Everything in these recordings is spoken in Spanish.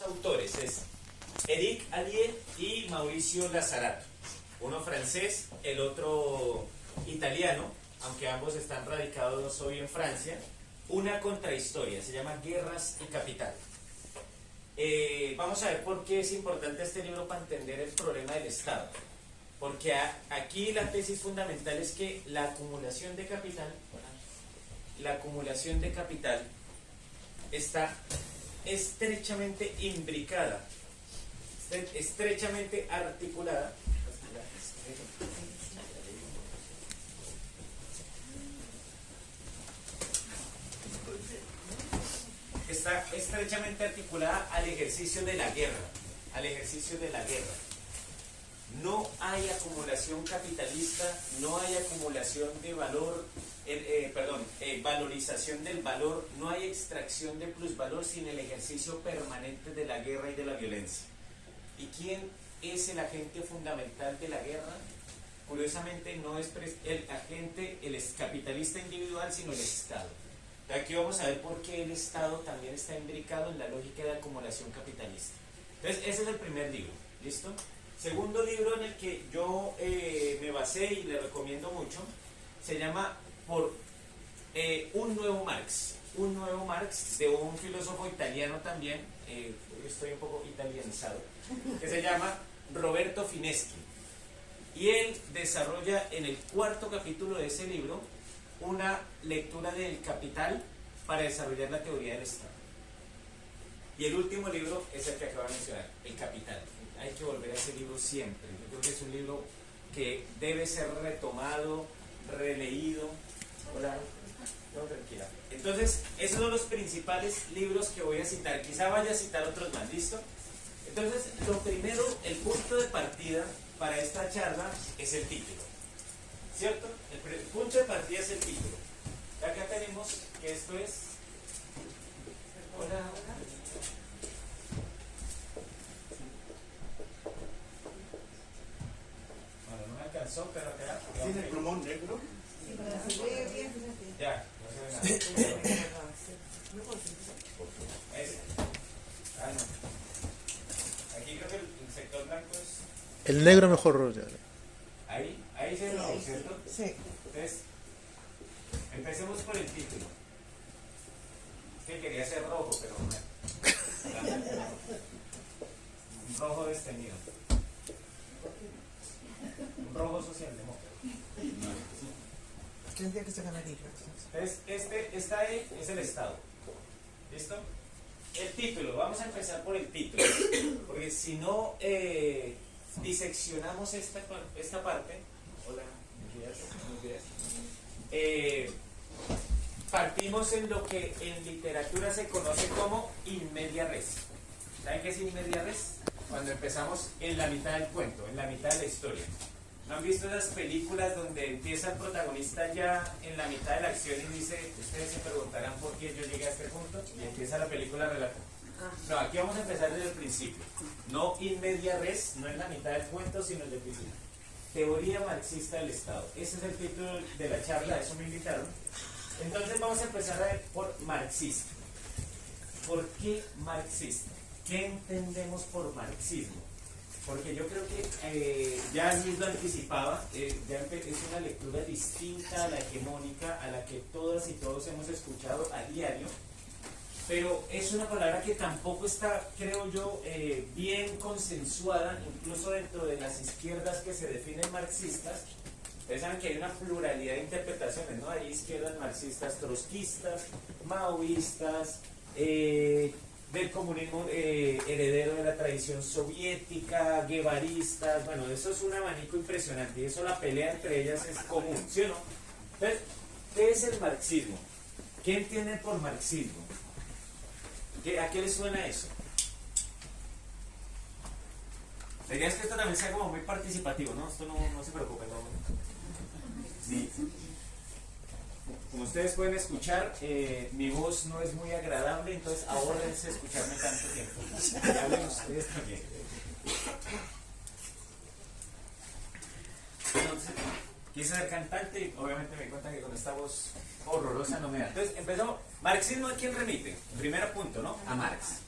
Autores es Eric Allier y Mauricio Lazarato, uno francés, el otro italiano, aunque ambos están radicados hoy en Francia. Una contrahistoria, se llama Guerras y Capital. Vamos a ver por qué es importante este libro para entender el problema del Estado, porque aquí la tesis fundamental es que la acumulación de capital está estrechamente imbricada, estrechamente articulada al ejercicio de la guerra, No hay acumulación capitalista, no hay acumulación de valor, valorización del valor, no hay extracción de plusvalor sin el ejercicio permanente de la guerra y de la violencia. ¿Y quién es el agente fundamental de la guerra? Curiosamente no es el agente, el capitalista individual, sino el Estado. Aquí vamos a ver por qué el Estado también está imbricado en la lógica de acumulación capitalista. Entonces, ese es el primer libro, ¿listo? Segundo libro en el que yo me basé y le recomiendo mucho, se llama Un Nuevo Marx. Un Nuevo Marx, de un filósofo italiano también, estoy un poco italianizado, que se llama Roberto Fineschi. Y él desarrolla en el cuarto capítulo de ese libro una lectura del capital para desarrollar la teoría del Estado. Y el último libro es el que acabo de mencionar, El Capital. Hay que volver a ese libro siempre. Yo creo que es un libro que debe ser retomado, releído. Hola, no, tranquila. Entonces, esos son los principales libros que voy a citar. Quizá vaya a citar otros más, ¿listo? Entonces, lo primero, el punto de partida para esta charla es el título, ¿cierto? El punto de partida es el título. Acá tenemos que esto es... Hola. Bueno, no me alcanzó, pero acá... ¿Tiene el plumón negro? Ya, no se ve nada. No. Aquí creo que el sector blanco es... El negro mejor. Ahí se ve, ¿cierto? Sí. Entonces, empecemos por el título. Que quería ser rojo, pero no. Un rojo destemido. Un rojo socialdemócrata. Tendría que ser amarillo. Entonces, esta E es el Estado. ¿Listo? El título, vamos a empezar por el título. Porque si no diseccionamos esta parte. Hola, buenos días. Partimos en lo que en literatura se conoce como in media res. ¿Saben qué es in media res? Cuando empezamos en la mitad del cuento, en la mitad de la historia. ¿No han visto esas películas donde empieza el protagonista ya en la mitad de la acción y dice, ustedes se preguntarán por qué yo llegué a este punto? Y empieza la película relatada. No, aquí vamos a empezar desde el principio. No in media res, no en la mitad del cuento, sino desde el principio. Teoría marxista del Estado. Ese es el título de la charla, eso me invitaron. Entonces vamos a empezar a ver por marxista. ¿Por qué marxista? ¿Qué entendemos por marxismo? Porque yo creo que ya Luis lo anticipaba, es una lectura distinta a la hegemónica, a la que todas y todos hemos escuchado a diario, pero es una palabra que tampoco está, creo yo, bien consensuada, incluso dentro de las izquierdas que se definen marxistas. Ustedes saben que hay una pluralidad de interpretaciones, ¿no? Hay izquierdas marxistas trotskistas, maoístas, del comunismo heredero de la tradición soviética, guevaristas, bueno, eso es un abanico impresionante y eso la pelea entre ellas es común, ¿sí o no? Entonces, ¿qué es el marxismo? ¿Qué entienden por marxismo? ¿A qué les suena eso? La idea es que esto también sea como muy participativo, ¿no? Esto no se preocupen, ¿no? Sí. Como ustedes pueden escuchar, mi voz no es muy agradable, entonces ahórrense escucharme tanto tiempo. Y hablen ustedes también. Entonces, quise ser cantante y obviamente me di cuenta que con esta voz horrorosa no me da. Entonces, empezamos. ¿Marxismo a quién remite? Primer punto, ¿no? A Marx.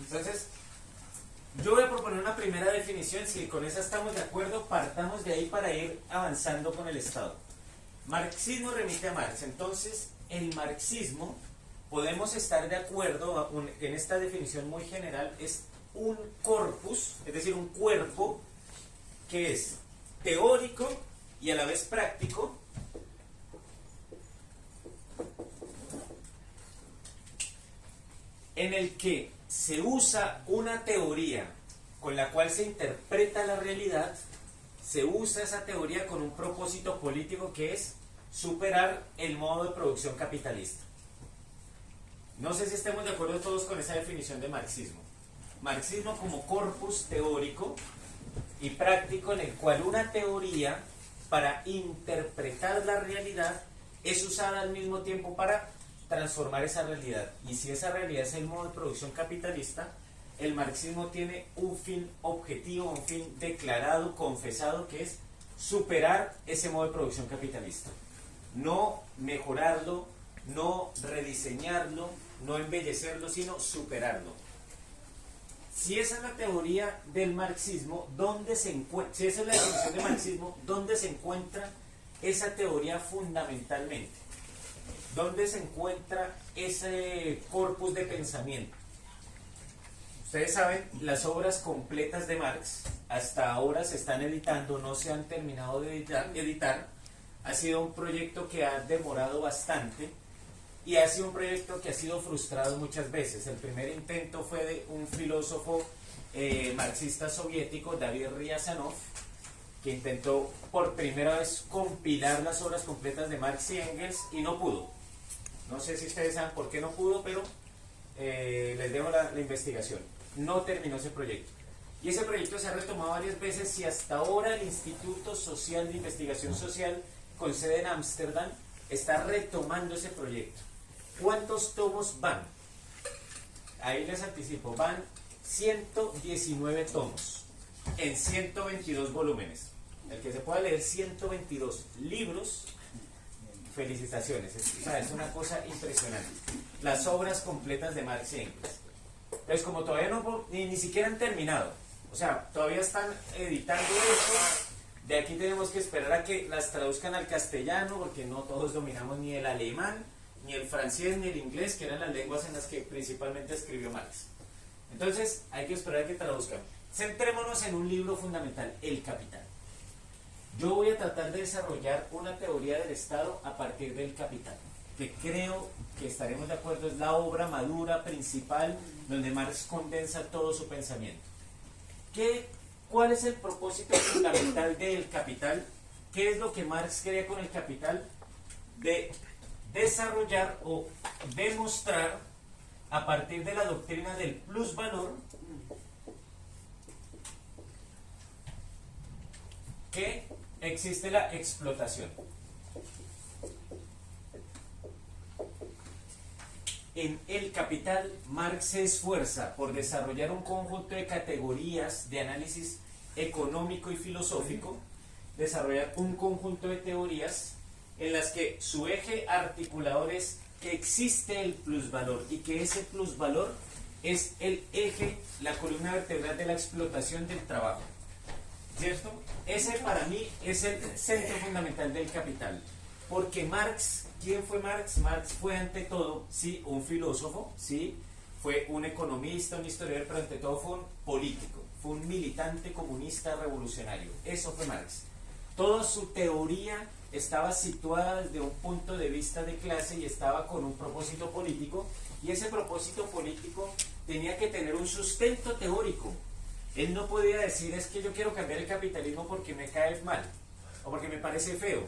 Entonces, yo voy a proponer una primera definición. Si con esa estamos de acuerdo, partamos de ahí para ir avanzando con el Estado. Marxismo remite a Marx. Entonces, el marxismo, podemos estar de acuerdo en esta definición muy general, es un corpus, es decir, un cuerpo que es teórico y a la vez práctico, en el que se usa una teoría con la cual se interpreta la realidad, se usa esa teoría con un propósito político que es superar el modo de producción capitalista. No sé si estemos de acuerdo todos con esa definición de marxismo. Marxismo como corpus teórico y práctico en el cual una teoría para interpretar la realidad es usada al mismo tiempo para transformar esa realidad. Y si esa realidad es el modo de producción capitalista, el marxismo tiene un fin objetivo, un fin declarado, confesado, que es superar ese modo de producción capitalista. No mejorarlo, no rediseñarlo, no embellecerlo, sino superarlo. Si esa es la teoría del marxismo, ¿dónde se encuentra? Si esa es la definición de marxismo, ¿dónde se encuentra esa teoría fundamentalmente? ¿Dónde se encuentra ese corpus de pensamiento? Ustedes saben, las obras completas de Marx hasta ahora se están editando, no se han terminado de editar. Ha sido un proyecto que ha demorado bastante y ha sido un proyecto que ha sido frustrado muchas veces. El primer intento fue de un filósofo marxista soviético, David Riazanov, que intentó por primera vez compilar las obras completas de Marx y Engels y no pudo. No sé si ustedes saben por qué no pudo, pero les dejo la investigación. No terminó ese proyecto. Y ese proyecto se ha retomado varias veces y hasta ahora el Instituto Social de Investigación Social, con sede en Ámsterdam, está retomando ese proyecto. ¿Cuántos tomos van? Ahí les anticipo, van 119 tomos en 122 volúmenes. El que se pueda leer 122 libros, felicitaciones. Es una cosa impresionante. Las obras completas de Marx y Engels. Pues como todavía ni siquiera han terminado, o sea, todavía están editando esto. De aquí tenemos que esperar a que las traduzcan al castellano, porque no todos dominamos ni el alemán, ni el francés, ni el inglés, que eran las lenguas en las que principalmente escribió Marx. Entonces, hay que esperar a que traduzcan. Centrémonos en un libro fundamental, El Capital. Yo voy a tratar de desarrollar una teoría del Estado a partir del Capital, que creo que estaremos de acuerdo, es la obra madura principal donde Marx condensa todo su pensamiento. ¿Cuál es el propósito fundamental del Capital? ¿Qué es lo que Marx quería con el Capital? De desarrollar o demostrar a partir de la doctrina del plusvalor que existe la explotación. En El Capital, Marx se esfuerza por desarrollar un conjunto de categorías de análisis económico y filosófico, desarrollar un conjunto de teorías en las que su eje articulador es que existe el plusvalor y que ese plusvalor es el eje, la columna vertebral de la explotación del trabajo. ¿Cierto? Ese para mí es el centro fundamental del Capital. Porque Marx, ¿quién fue Marx? Marx fue ante todo, sí, un filósofo, sí, fue un economista, un historiador, pero ante todo fue un político, fue un militante comunista revolucionario. Eso fue Marx. Toda su teoría estaba situada desde un punto de vista de clase y estaba con un propósito político, y ese propósito político tenía que tener un sustento teórico. Él no podía decir, es que yo quiero cambiar el capitalismo porque me cae mal, o porque me parece feo,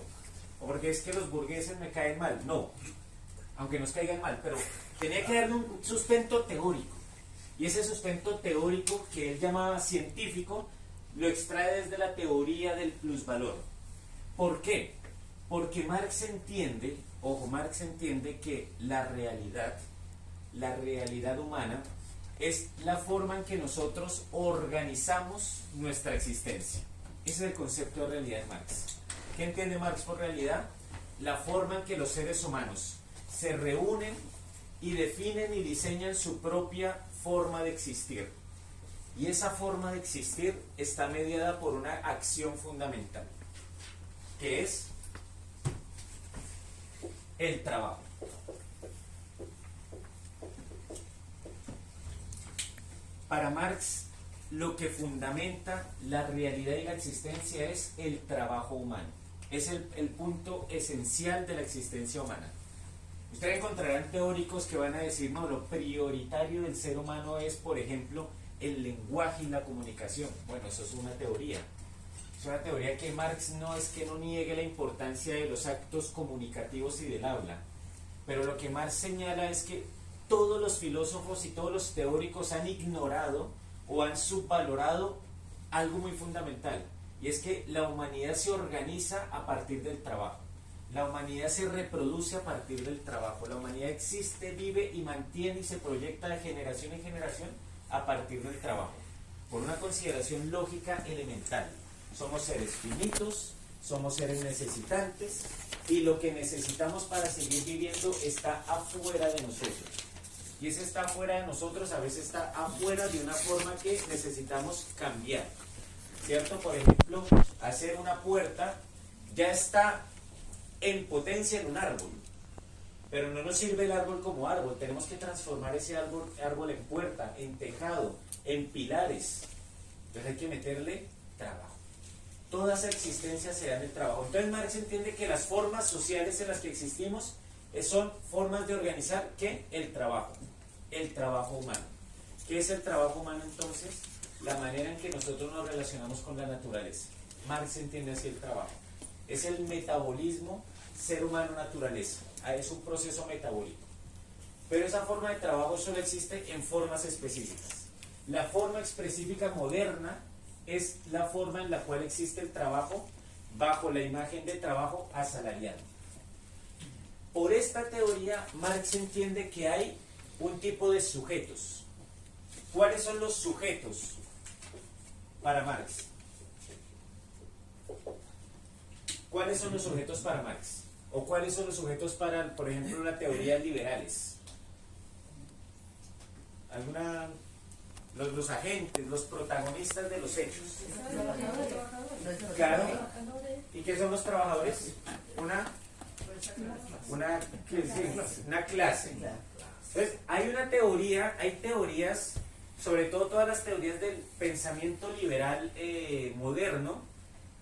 o porque es que los burgueses me caen mal. No, aunque nos caigan mal, pero tenía que darle un sustento teórico. Y ese sustento teórico que él llamaba científico, lo extrae desde la teoría del plusvalor. ¿Por qué? Porque Marx entiende, ojo, Marx entiende que la realidad humana es la forma en que nosotros organizamos nuestra existencia. Ese es el concepto de realidad de Marx. ¿Qué entiende Marx por realidad? la forma en que los seres humanos se reúnen y definen y diseñan su propia forma de existir. Y esa forma de existir está mediada por una acción fundamental, que es el trabajo. Para Marx, lo que fundamenta la realidad y la existencia es el trabajo humano. Es el punto esencial de la existencia humana. Ustedes encontrarán teóricos que van a decir, no, lo prioritario del ser humano es, por ejemplo, el lenguaje y la comunicación. Bueno, eso es una teoría. Es una teoría que Marx no es que no niegue la importancia de los actos comunicativos y del habla, pero lo que Marx señala es que todos los filósofos y todos los teóricos han ignorado o han subvalorado algo muy fundamental, y es que la humanidad se organiza a partir del trabajo. La humanidad se reproduce a partir del trabajo. La humanidad existe, vive y mantiene y se proyecta de generación en generación a partir del trabajo, por una consideración lógica elemental. Somos seres finitos, somos seres necesitantes, y lo que necesitamos para seguir viviendo está afuera de nosotros. Y ese está afuera de nosotros, a veces está afuera de una forma que necesitamos cambiar, ¿cierto? Por ejemplo, hacer una puerta ya está en potencia en un árbol, pero no nos sirve el árbol como árbol. Tenemos que transformar ese árbol en puerta, en tejado, en pilares. Entonces hay que meterle trabajo. Toda esa existencia se da en el trabajo. Entonces Marx entiende que las formas sociales en las que existimos son formas de organizar, ¿qué? El trabajo humano. ¿Qué es el trabajo humano entonces? La manera en que nosotros nos relacionamos con la naturaleza. Marx entiende así el trabajo. Es el metabolismo ser humano-naturaleza. Es un proceso metabólico. Pero esa forma de trabajo solo existe en formas específicas. La forma específica moderna es la forma en la cual existe el trabajo bajo la imagen de trabajo asalariado. Por esta teoría, Marx entiende que hay un tipo de sujetos. ¿Cuáles son los sujetos para Marx? ¿Cuáles son los sujetos para Marx? ¿O cuáles son los sujetos para, por ejemplo, las teorías liberales? Los agentes, los protagonistas de los hechos. Claro. ¿Y qué son los trabajadores? Una clase. Entonces, hay teorías, sobre todo todas las teorías del pensamiento liberal moderno,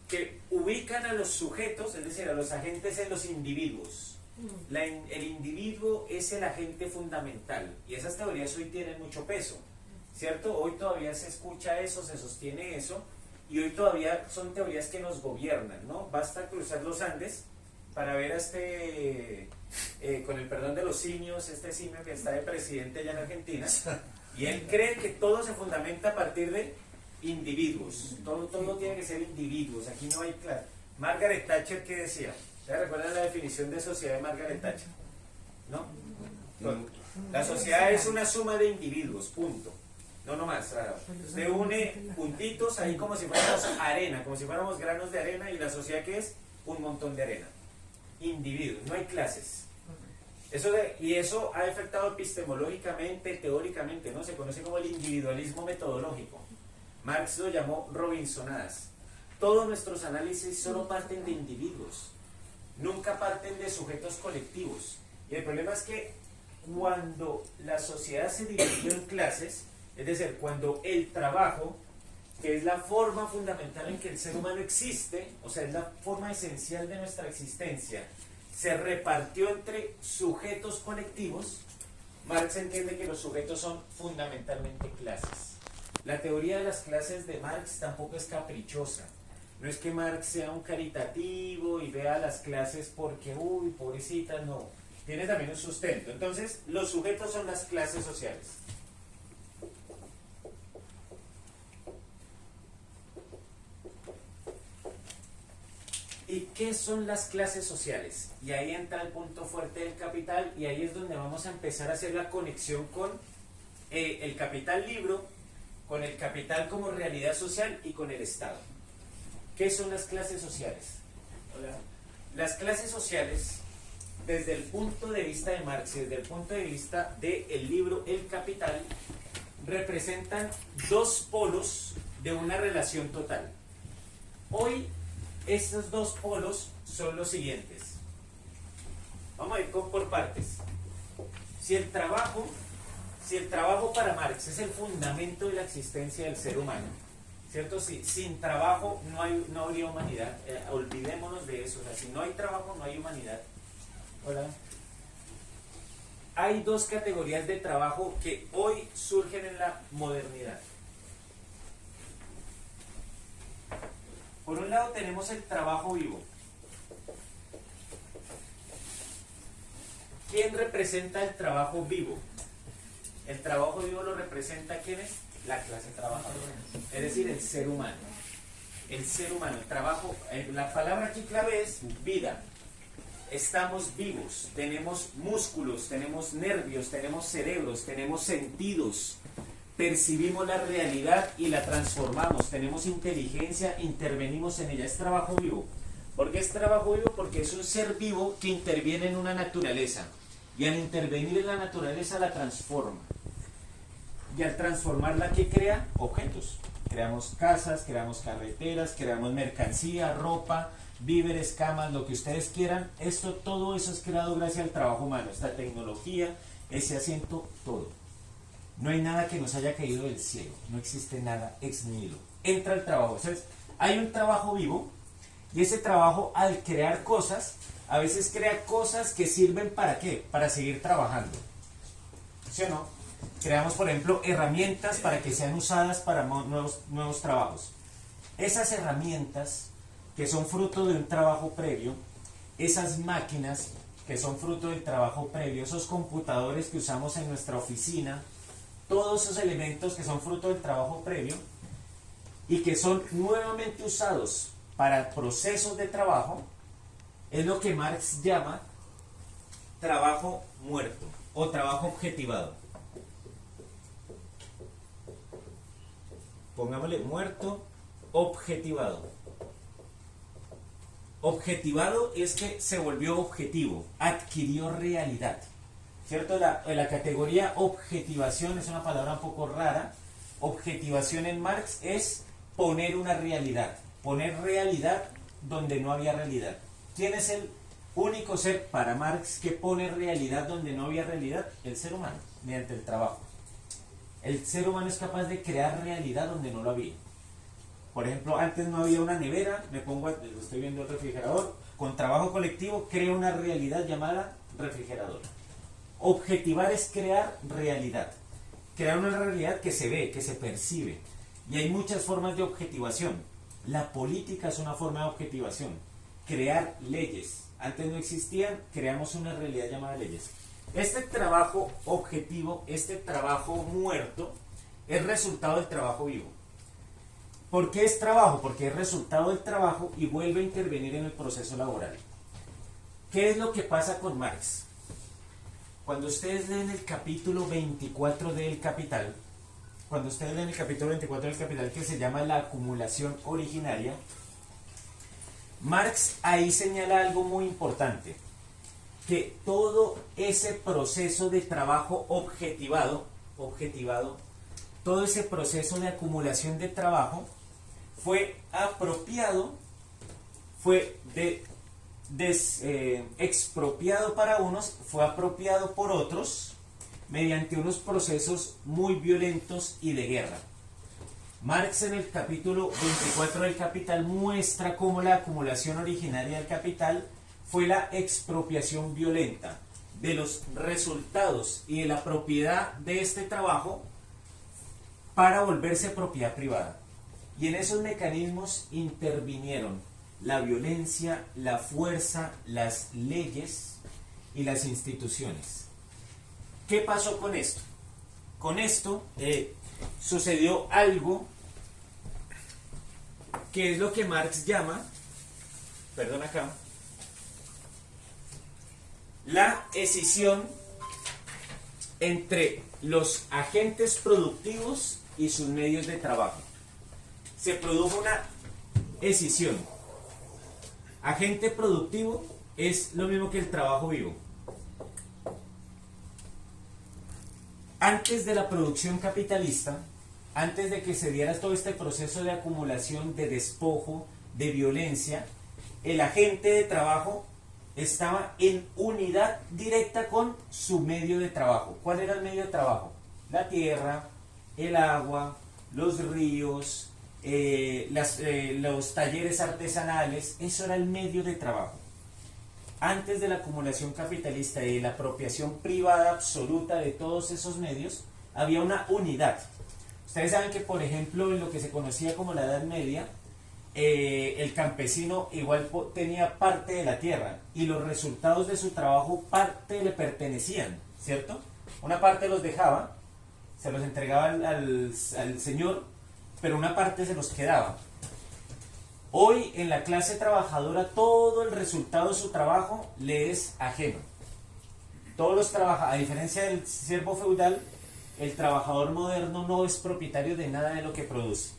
que ubican a los sujetos, es decir, a los agentes en los individuos. El individuo es el agente fundamental, y esas teorías hoy tienen mucho peso, ¿cierto? Hoy todavía se escucha eso, se sostiene eso, y hoy todavía son teorías que nos gobiernan, ¿no? Basta cruzar los Andes para ver a con el perdón de los simios, este simio que está de presidente allá en Argentina, y él cree que todo se fundamenta a partir de individuos. Todo tiene que ser individuos. Aquí no hay clase. Margaret Thatcher, ¿qué decía? ¿Se recuerdan la definición de sociedad de Margaret Thatcher? ¿No? La sociedad es una suma de individuos, punto. No más. Usted une puntitos ahí como si fuéramos arena, como si fuéramos granos de arena, y la sociedad, ¿qué es? Un montón de arena. Individuos, no hay clases. Y eso ha afectado epistemológicamente, teóricamente, ¿no? Se conoce como el individualismo metodológico. Marx lo llamó Robinsonadas. Todos nuestros análisis solo parten de individuos, nunca parten de sujetos colectivos. Y el problema es que cuando la sociedad se dividió en clases, es decir, cuando el trabajo, que es la forma fundamental en que el ser humano existe, o sea, es la forma esencial de nuestra existencia, se repartió entre sujetos colectivos, Marx entiende que los sujetos son fundamentalmente clases. La teoría de las clases de Marx tampoco es caprichosa. No es que Marx sea un caritativo y vea las clases porque, uy, pobrecitas, no. Tiene también un sustento. Entonces, los sujetos son las clases sociales. ¿Y qué son las clases sociales? Y ahí entra el punto fuerte del capital, y ahí es donde vamos a empezar a hacer la conexión con el capital libro, con el capital como realidad social y con el Estado. ¿Qué son las clases sociales? Hola. las clases sociales, desde el punto de vista de Marx, desde el punto de vista del libro El Capital, representan dos polos de una relación total. Hoy, estos dos polos son los siguientes. Vamos a ir por partes. Si el trabajo para Marx es el fundamento de la existencia del ser humano, ¿cierto? Sin trabajo no habría humanidad. Olvidémonos de eso. O sea, si no hay trabajo, no hay humanidad. Hola. Hay dos categorías de trabajo que hoy surgen en la modernidad. Por un lado tenemos el trabajo vivo. ¿Quién representa el trabajo vivo? El trabajo vivo lo representa ¿quién es? La clase trabajadora. Es decir, el ser humano. El ser humano, el trabajo, la palabra aquí clave es vida. Estamos vivos, tenemos músculos, tenemos nervios, tenemos cerebros, tenemos sentidos, percibimos la realidad y la transformamos, tenemos inteligencia, intervenimos en ella. Es trabajo vivo. ¿Por qué es trabajo vivo? Porque es un ser vivo que interviene en una naturaleza y al intervenir en la naturaleza la transforma. Y al transformarla, ¿qué crea? Objetos. Creamos casas, creamos carreteras, creamos mercancía, ropa, víveres, camas, lo que ustedes quieran. Todo eso es creado gracias al trabajo humano. Esta tecnología, ese asiento, todo. No hay nada que nos haya caído del cielo. No existe nada ex nihilo. Entra el trabajo. Entonces, hay un trabajo vivo y ese trabajo, al crear cosas, a veces crea cosas que sirven ¿para qué? Para seguir trabajando. ¿Sí o no? Creamos, por ejemplo, herramientas para que sean usadas para nuevos trabajos. Esas herramientas que son fruto de un trabajo previo, esas máquinas que son fruto del trabajo previo, esos computadores que usamos en nuestra oficina, todos esos elementos que son fruto del trabajo previo y que son nuevamente usados para procesos de trabajo, es lo que Marx llama trabajo muerto o trabajo objetivado. Pongámosle muerto, objetivado. Objetivado es que se volvió objetivo, adquirió realidad. ¿Cierto? La categoría objetivación es una palabra un poco rara. Objetivación en Marx es poner una realidad. Poner realidad donde no había realidad. ¿Quién es el único ser para Marx que pone realidad donde no había realidad? El ser humano, mediante el trabajo. El ser humano es capaz de crear realidad donde no lo había. Por ejemplo, antes no había una nevera, estoy viendo el refrigerador, con trabajo colectivo creo una realidad llamada refrigerador. Objetivar es crear realidad. Crear una realidad que se ve, que se percibe. Y hay muchas formas de objetivación. La política es una forma de objetivación. Crear leyes. Antes no existían, creamos una realidad llamada leyes. Este trabajo objetivo, este trabajo muerto, es resultado del trabajo vivo. ¿Por qué es trabajo? Porque es resultado del trabajo y vuelve a intervenir en el proceso laboral. ¿Qué es lo que pasa con Marx? Cuando ustedes leen el capítulo 24 del Capital, que se llama la acumulación originaria, Marx ahí señala algo muy importante, que todo ese proceso de trabajo objetivado, todo ese proceso de acumulación de trabajo fue apropiado, fue expropiado para unos, fue apropiado por otros mediante unos procesos muy violentos y de guerra. Marx en el capítulo 24 del Capital muestra cómo la acumulación originaria del capital fue la expropiación violenta de los resultados y de la propiedad de este trabajo para volverse propiedad privada. Y en esos mecanismos intervinieron la violencia, la fuerza, las leyes y las instituciones. ¿Qué pasó con esto? Con esto sucedió algo que es lo que Marx llama, la escisión entre los agentes productivos y sus medios de trabajo. Se produjo una escisión. Agente productivo es lo mismo que el trabajo vivo. Antes de la producción capitalista, antes de que se diera todo este proceso de acumulación, de despojo, de violencia, el agente de trabajo estaba en unidad directa con su medio de trabajo. ¿Cuál era el medio de trabajo? La tierra, el agua, los ríos, los talleres artesanales. Eso era el medio de trabajo. Antes de la acumulación capitalista y de la apropiación privada absoluta de todos esos medios, había una unidad. Ustedes saben que, por ejemplo, en lo que se conocía como la Edad Media, el campesino igual tenía parte de la tierra y los resultados de su trabajo parte le pertenecían, ¿cierto? Una parte los dejaba, se los entregaba al señor, pero una parte se los quedaba. Hoy en la clase trabajadora todo el resultado de su trabajo le es ajeno. Todos los trabajadores, a diferencia del siervo feudal, el trabajador moderno no es propietario de nada de lo que produce.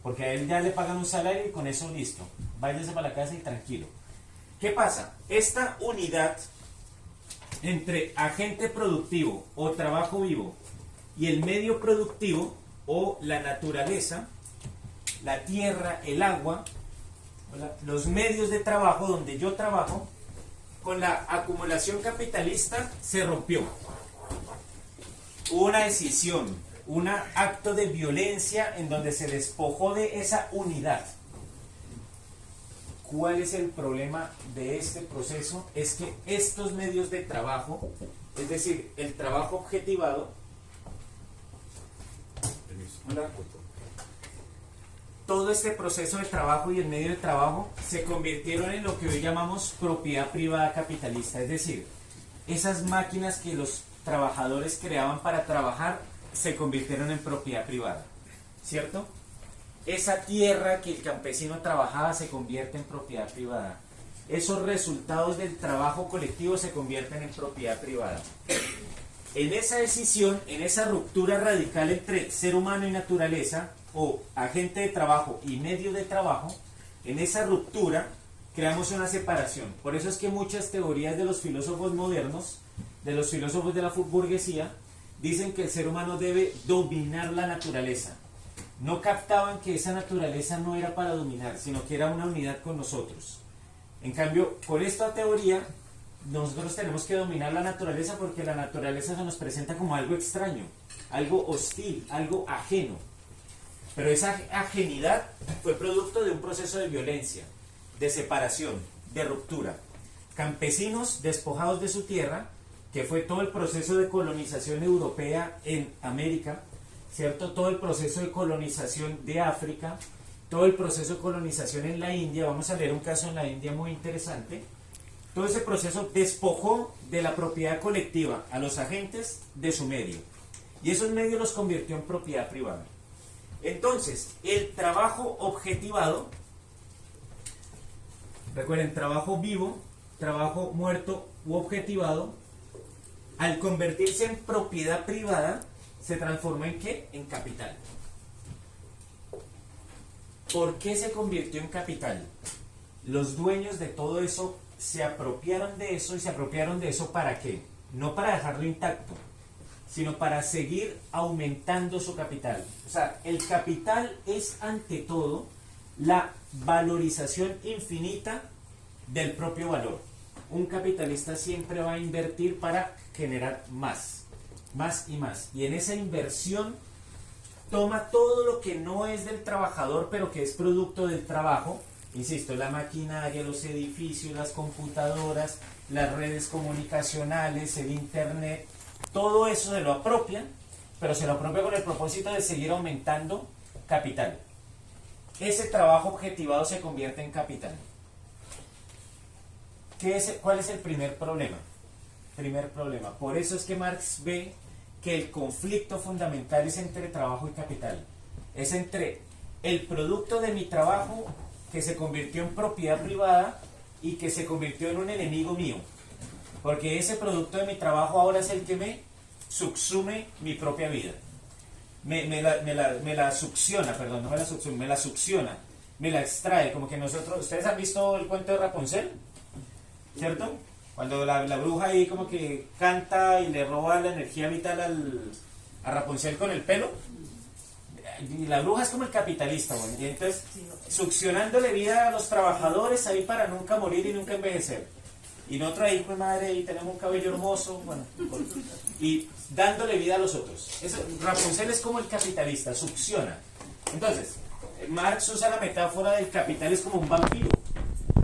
Porque a él ya le pagan un salario y con eso listo. Váyase para la casa y tranquilo. ¿Qué pasa? Esta unidad entre agente productivo o trabajo vivo y el medio productivo o la naturaleza, la tierra, el agua, los medios de trabajo donde yo trabajo, con la acumulación capitalista se rompió. Hubo una decisión, un acto de violencia en donde se despojó de esa unidad. ¿Cuál es el problema de este proceso? Es que estos medios de trabajo, es decir, el trabajo objetivado, todo este proceso de trabajo y el medio de trabajo se convirtieron en lo que hoy llamamos propiedad privada capitalista. Es decir, esas máquinas que los trabajadores creaban para trabajar se convirtieron en propiedad privada, ¿cierto? Esa tierra que el campesino trabajaba se convierte en propiedad privada. Esos resultados del trabajo colectivo se convierten en propiedad privada. En esa decisión, en esa ruptura radical entre ser humano y naturaleza, o agente de trabajo y medio de trabajo, en esa ruptura creamos una separación. Por eso es que muchas teorías de los filósofos modernos, de los filósofos de la burguesía, dicen que el ser humano debe dominar la naturaleza. No captaban que esa naturaleza no era para dominar, sino que era una unidad con nosotros. En cambio, con esta teoría, nosotros tenemos que dominar la naturaleza porque la naturaleza se nos presenta como algo extraño, algo hostil, algo ajeno. Pero esa ajenidad fue producto de un proceso de violencia, de separación, de ruptura. Campesinos despojados de su tierra, que fue todo el proceso de colonización europea en América, ¿cierto? Todo el proceso de colonización de África, todo el proceso de colonización en la India. Vamos a leer un caso en la India muy interesante. Todo ese proceso despojó de la propiedad colectiva a los agentes de su medio. Y esos medios los convirtió en propiedad privada. Entonces, el trabajo objetivado, recuerden, trabajo vivo, trabajo muerto u objetivado, al convertirse en propiedad privada, se transformó en ¿qué? En capital. ¿Por qué se convirtió en capital? Los dueños de todo eso se apropiaron de eso, y se apropiaron de eso ¿para qué? No para dejarlo intacto, sino para seguir aumentando su capital. O sea, el capital es ante todo la valorización infinita del propio valor. Un capitalista siempre va a invertir para generar más, más y más. Y en esa inversión toma todo lo que no es del trabajador, pero que es producto del trabajo. Insisto, la maquinaria, los edificios, las computadoras, las redes comunicacionales, el internet. Todo eso se lo apropian, pero se lo apropia con el propósito de seguir aumentando capital. Ese trabajo objetivado se convierte en capital. ¿Cuál es el primer problema? Por eso es que Marx ve que el conflicto fundamental es entre trabajo y capital. Es entre el producto de mi trabajo que se convirtió en propiedad privada y que se convirtió en un enemigo mío. Porque ese producto de mi trabajo ahora es el que me subsume mi propia vida. Me la succiona, perdón, no me la subsume, me la succiona. me la extrae, como que nosotros, ¿ustedes han visto el cuento de Rapunzel? ¿Cierto? Cuando la bruja ahí como que canta y le roba la energía vital a Rapunzel con el pelo. Y la bruja es como el capitalista, bueno, y entonces succionándole vida a los trabajadores ahí para nunca morir y nunca envejecer. Y nosotros ahí, pues madre, y tenemos un cabello hermoso, bueno, y dándole vida a los otros. Rapunzel es como el capitalista, succiona. Entonces, Marx usa la metáfora del capital es como un vampiro.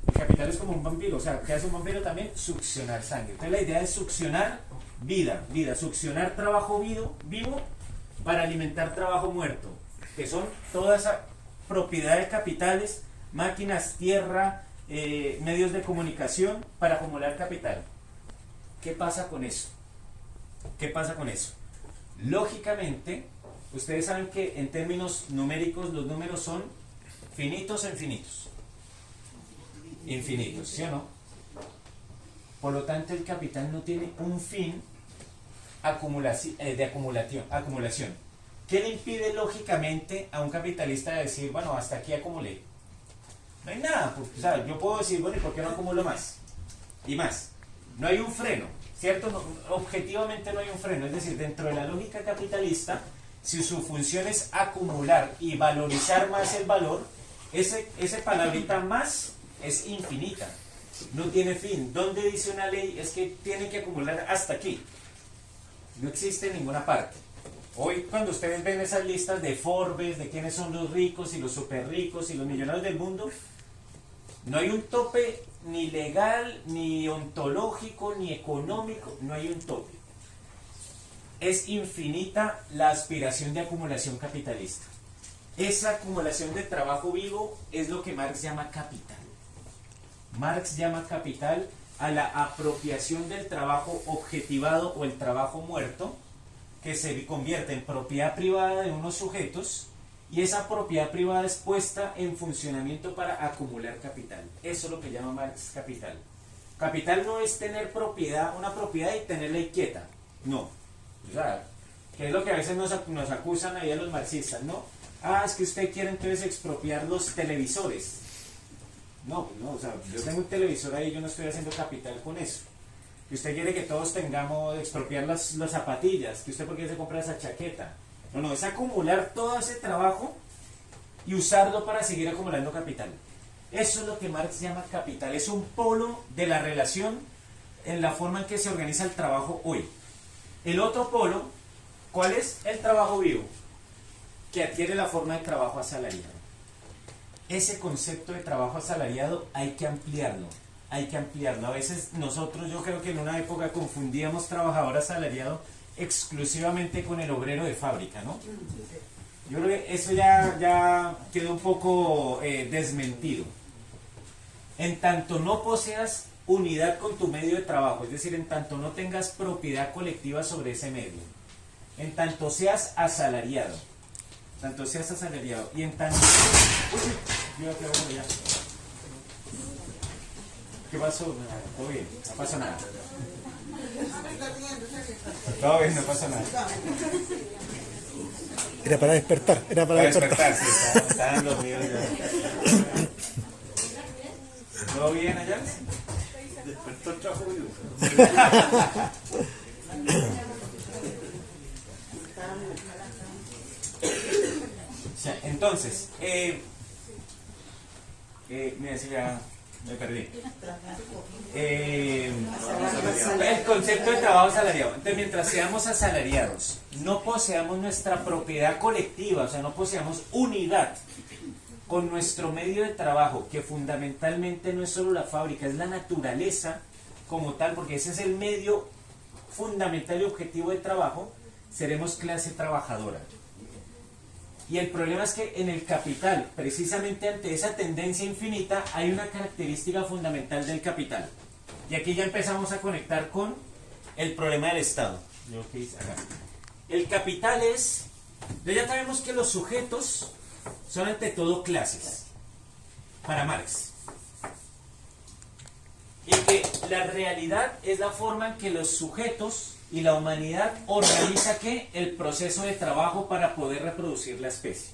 El capital es como un vampiro, o sea, ¿qué hace un vampiro también? Succionar sangre. Entonces la idea es succionar vida, succionar trabajo vivo para alimentar trabajo muerto, que son toda esa propiedad de capitales, máquinas, tierra, medios de comunicación para acumular capital. ¿Qué pasa con eso? ¿Qué pasa con eso? Lógicamente, ustedes saben que en términos numéricos los números son finitos o infinitos. Infinitos, ¿sí o no? Por lo tanto, el capital no tiene un fin de acumulación. ¿Qué le impide lógicamente a un capitalista decir, bueno, hasta aquí acumulé? No hay nada, porque, o sea, yo puedo decir, bueno, ¿y por qué no acumulo más? Y más. No hay un freno, ¿cierto? No, objetivamente no hay un freno, es decir, dentro de la lógica capitalista, si su función es acumular y valorizar más el valor, ese palabrita más es infinita, no tiene fin. ¿Dónde dice una ley? Es que tiene que acumular hasta aquí. No existe en ninguna parte. Hoy cuando ustedes ven esas listas de Forbes, de quiénes son los ricos y los super ricos y los millonarios del mundo, no hay un tope ni legal, ni ontológico, ni económico, no hay un tope. Es infinita la aspiración de acumulación capitalista. Esa acumulación de trabajo vivo es lo que Marx llama capital. Marx llama capital a la apropiación del trabajo objetivado o el trabajo muerto, que se convierte en propiedad privada de unos sujetos, y esa propiedad privada es puesta en funcionamiento para acumular capital. Eso es lo que llama Marx capital. Capital no es tener una propiedad y tenerla ahí quieta. No. O sea, que es lo que a veces nos acusan ahí a los marxistas, ¿no? Ah, es que usted quiere entonces expropiar los televisores. No, no, o sea, yo tengo un televisor ahí, yo no estoy haciendo capital con eso. Que usted quiere que todos tengamos, expropiar las zapatillas, que usted por qué se compra esa chaqueta. No, no, es acumular todo ese trabajo y usarlo para seguir acumulando capital. Eso es lo que Marx llama capital, es un polo de la relación en la forma en que se organiza el trabajo hoy. El otro polo, ¿cuál es? El trabajo vivo, que adquiere la forma de trabajo asalariado. Ese concepto de trabajo asalariado hay que ampliarlo. A veces nosotros, yo creo que en una época confundíamos trabajador asalariado exclusivamente con el obrero de fábrica, ¿no? Yo creo que eso ya quedó un poco desmentido. En tanto no poseas unidad con tu medio de trabajo, es decir, en tanto no tengas propiedad colectiva sobre ese medio, en tanto seas asalariado, y en tanto... ¿Qué pasó? Todo bien, no pasa nada. Todo bien, no pasa nada. Era para despertar, Sí, estaban dormidos ya. ¿Todo bien allá? Despertó el trabajo vivo. Entonces, mira, si ya me perdí. El concepto de trabajo asalariado. Entonces, mientras seamos asalariados, no poseamos nuestra propiedad colectiva, o sea, no poseamos unidad con nuestro medio de trabajo, que fundamentalmente no es solo la fábrica, es la naturaleza como tal, porque ese es el medio fundamental y objetivo de trabajo, seremos clase trabajadora. Y el problema es que en el capital, precisamente ante esa tendencia infinita, hay una característica fundamental del capital. Y aquí ya empezamos a conectar con el problema del Estado. El capital es... Ya sabemos que los sujetos son ante todo clases, para Marx. Y que la realidad es la forma en que los sujetos y la humanidad organiza ¿qué? El proceso de trabajo para poder reproducir la especie.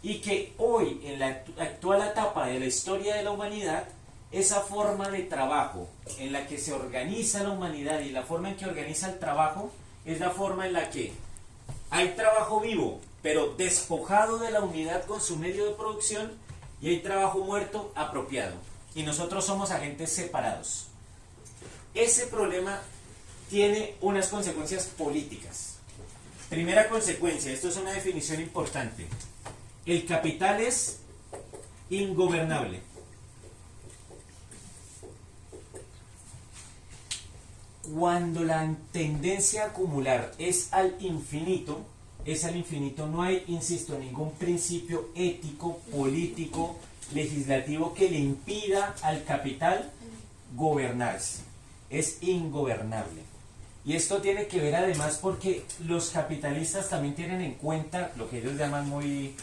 y que hoy, en la actual etapa de la historia de la humanidad, esa forma de trabajo en la que se organiza la humanidad y la forma en que organiza el trabajo es la forma en la que hay trabajo vivo, pero despojado de la unidad con su medio de producción, y hay trabajo muerto apropiado. Y nosotros somos agentes separados. Ese problema tiene unas consecuencias políticas. Primera consecuencia, esto es una definición importante. El capital es ingobernable. Cuando la tendencia a acumular es al infinito, no hay, insisto, ningún principio ético, político, legislativo que le impida al capital gobernarse. Es ingobernable. Y esto tiene que ver además porque los capitalistas también tienen en cuenta lo que ellos llaman muy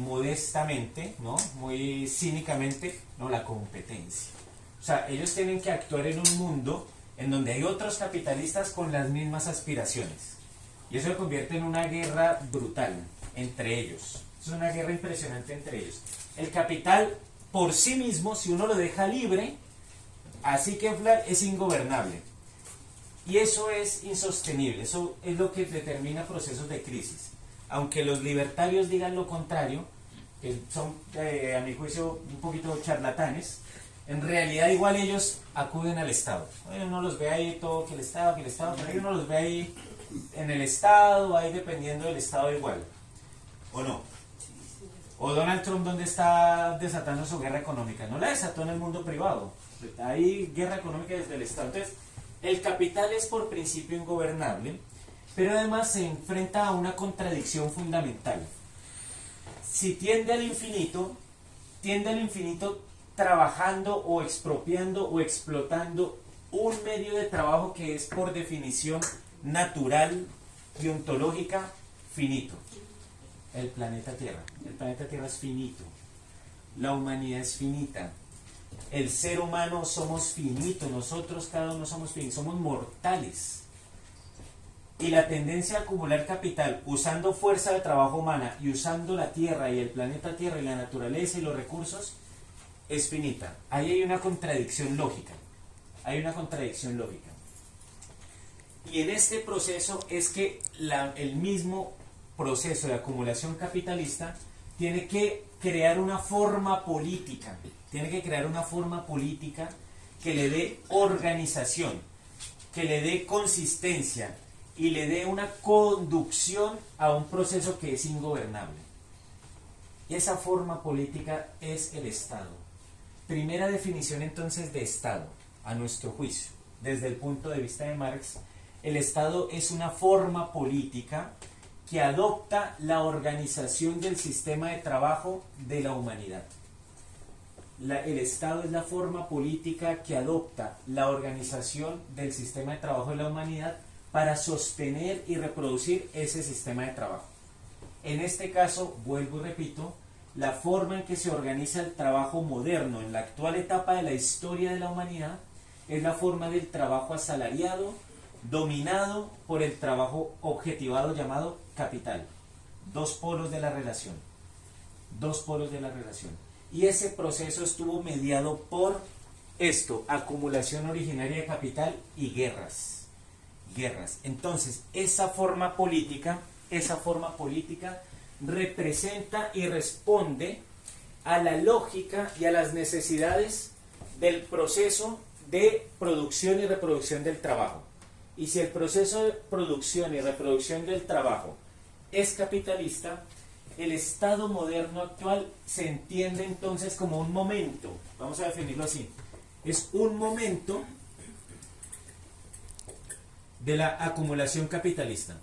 modestamente, ¿no? Muy cínicamente, ¿no? La competencia. O sea, ellos tienen que actuar en un mundo en donde hay otros capitalistas con las mismas aspiraciones. Y eso se convierte en una guerra brutal entre ellos. Es una guerra impresionante entre ellos. El capital por sí mismo, si uno lo deja libre, así que es ingobernable. Y eso es insostenible. Eso es lo que determina procesos de crisis. Aunque los libertarios digan lo contrario, que son, a mi juicio, un poquito charlatanes, en realidad igual ellos acuden al Estado. Uno los ve ahí todo, que el Estado, pero ahí uno los ve ahí en el Estado, ahí dependiendo del Estado igual. ¿O no? O Donald Trump, ¿dónde está desatando su guerra económica? No la desató en el mundo privado. Hay guerra económica desde el Estado. Entonces, el capital es por principio ingobernable, pero además se enfrenta a una contradicción fundamental. Si tiende al infinito trabajando o expropiando o explotando un medio de trabajo que es por definición natural y ontológica finito. El planeta Tierra. El planeta Tierra es finito. La humanidad es finita. El ser humano somos finitos. Nosotros cada uno somos finitos. Somos mortales. Y la tendencia a acumular capital usando fuerza de trabajo humana y usando la Tierra y el planeta Tierra y la naturaleza y los recursos es finita. Ahí hay una contradicción lógica. Y en este proceso es que el mismo proceso de acumulación capitalista tiene que crear una forma política. Que le dé organización, que le dé consistencia y le dé una conducción a un proceso que es ingobernable. Y esa forma política es el Estado. Primera definición entonces de Estado, a nuestro juicio, desde el punto de vista de Marx, el Estado es una forma política que adopta la organización del sistema de trabajo de la humanidad. El Estado es la forma política que adopta la organización del sistema de trabajo de la humanidad para sostener y reproducir ese sistema de trabajo. En este caso, vuelvo y repito, la forma en que se organiza el trabajo moderno en la actual etapa de la historia de la humanidad es la forma del trabajo asalariado, dominado por el trabajo objetivado llamado capital. Dos polos de la relación. Y ese proceso estuvo mediado por esto, acumulación originaria de capital y guerras. Entonces, esa forma política representa y responde a la lógica y a las necesidades del proceso de producción y reproducción del trabajo. Y si el proceso de producción y reproducción del trabajo es capitalista, el Estado moderno actual se entiende entonces como un momento, vamos a definirlo así, es un momento de la acumulación capitalista.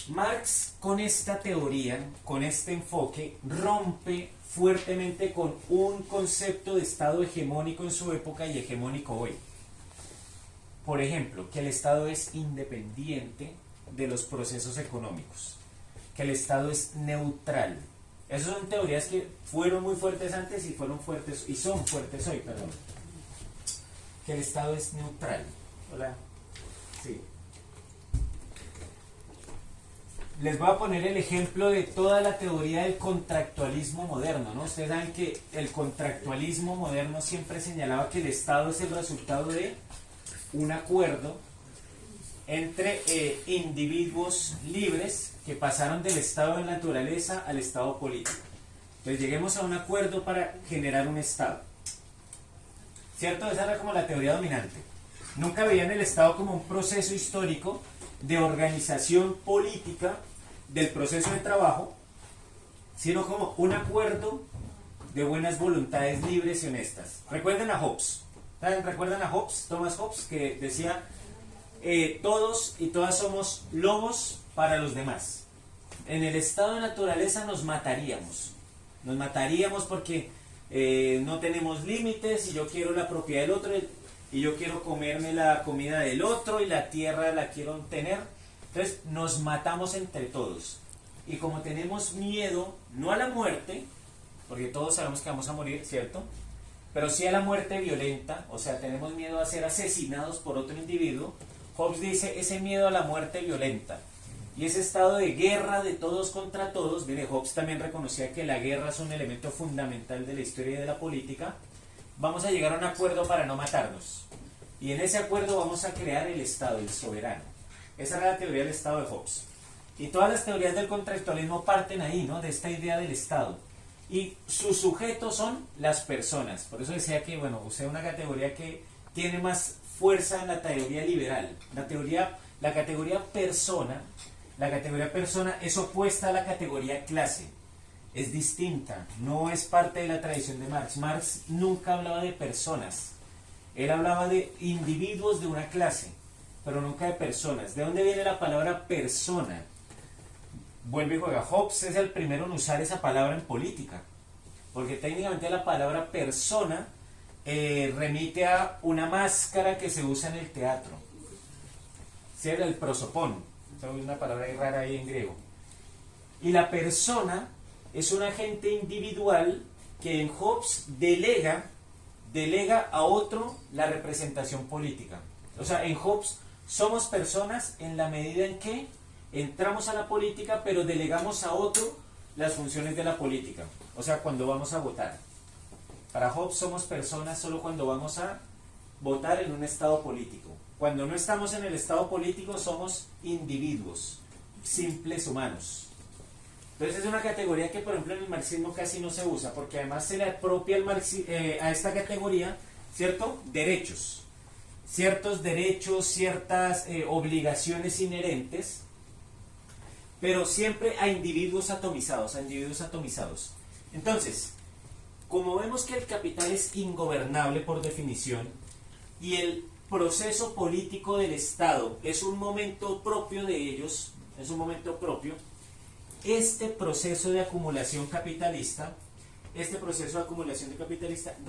Marx, con esta teoría, con este enfoque, rompe fuertemente con un concepto de Estado hegemónico en su época y hegemónico hoy. Por ejemplo, que el Estado es independiente de los procesos económicos, que el Estado es neutral. Esas son teorías que fueron muy fuertes antes y son fuertes hoy, perdón. Que el Estado es neutral. Hola. Sí. les voy a poner el ejemplo de toda la teoría del contractualismo moderno, ¿no? Ustedes saben que el contractualismo moderno siempre señalaba que el Estado es el resultado de un acuerdo entre individuos libres que pasaron del estado de naturaleza al estado político. Entonces lleguemos a un acuerdo para generar un Estado. ¿Cierto? Esa era como la teoría dominante. Nunca veían el Estado como un proceso histórico de organización política del proceso de trabajo, sino como un acuerdo de buenas voluntades libres y honestas. Recuerden a Hobbes. ¿Saben? ¿Recuerdan a Hobbes? Thomas Hobbes, que decía, todos y todas somos lobos para los demás. En el estado de naturaleza nos mataríamos. Nos mataríamos porque no tenemos límites y yo quiero la propiedad del otro y yo quiero comerme la comida del otro y la tierra la quiero tener. Entonces nos matamos entre todos. Y como tenemos miedo, no a la muerte, porque todos sabemos que vamos a morir, ¿cierto? Pero sí a la muerte violenta, o sea, tenemos miedo a ser asesinados por otro individuo. Hobbes dice ese miedo a la muerte violenta y ese estado de guerra de todos contra todos. Mire, Hobbes también reconocía que la guerra es un elemento fundamental de la historia y de la política. Vamos a llegar a un acuerdo para no matarnos y en ese acuerdo vamos a crear el Estado, el soberano. Esa era la teoría del Estado de Hobbes y todas las teorías del contractualismo parten ahí, ¿no? De esta idea del Estado y sus sujetos son las personas. Por eso decía que, bueno, usé una categoría que tiene más fuerza en la teoría liberal. La categoría persona es opuesta a la categoría clase. Es distinta, no es parte de la tradición de Marx. Marx nunca hablaba de personas. Él hablaba de individuos de una clase, pero nunca de personas. ¿De dónde viene la palabra persona? Vuelve y juega. Hobbes es el primero en usar esa palabra en política, porque técnicamente la palabra persona remite a una máscara que se usa en el teatro. ¿Sí? El prosopón, es una palabra rara ahí en griego. Y la persona es un agente individual que en Hobbes delega a otro la representación política. O sea, en Hobbes somos personas en la medida en que entramos a la política, pero delegamos a otro las funciones de la política. O sea, cuando vamos a votar. Para Hobbes somos personas solo cuando vamos a votar en un estado político. Cuando no estamos en el estado político somos individuos, simples humanos. Entonces es una categoría que por ejemplo en el marxismo casi no se usa, porque además se le apropia a esta categoría, ¿cierto? Derechos. Ciertos derechos, ciertas obligaciones inherentes, pero siempre a individuos atomizados, Entonces, como vemos que el capital es ingobernable por definición y el proceso político del Estado es un momento propio de ellos, este proceso de acumulación capitalista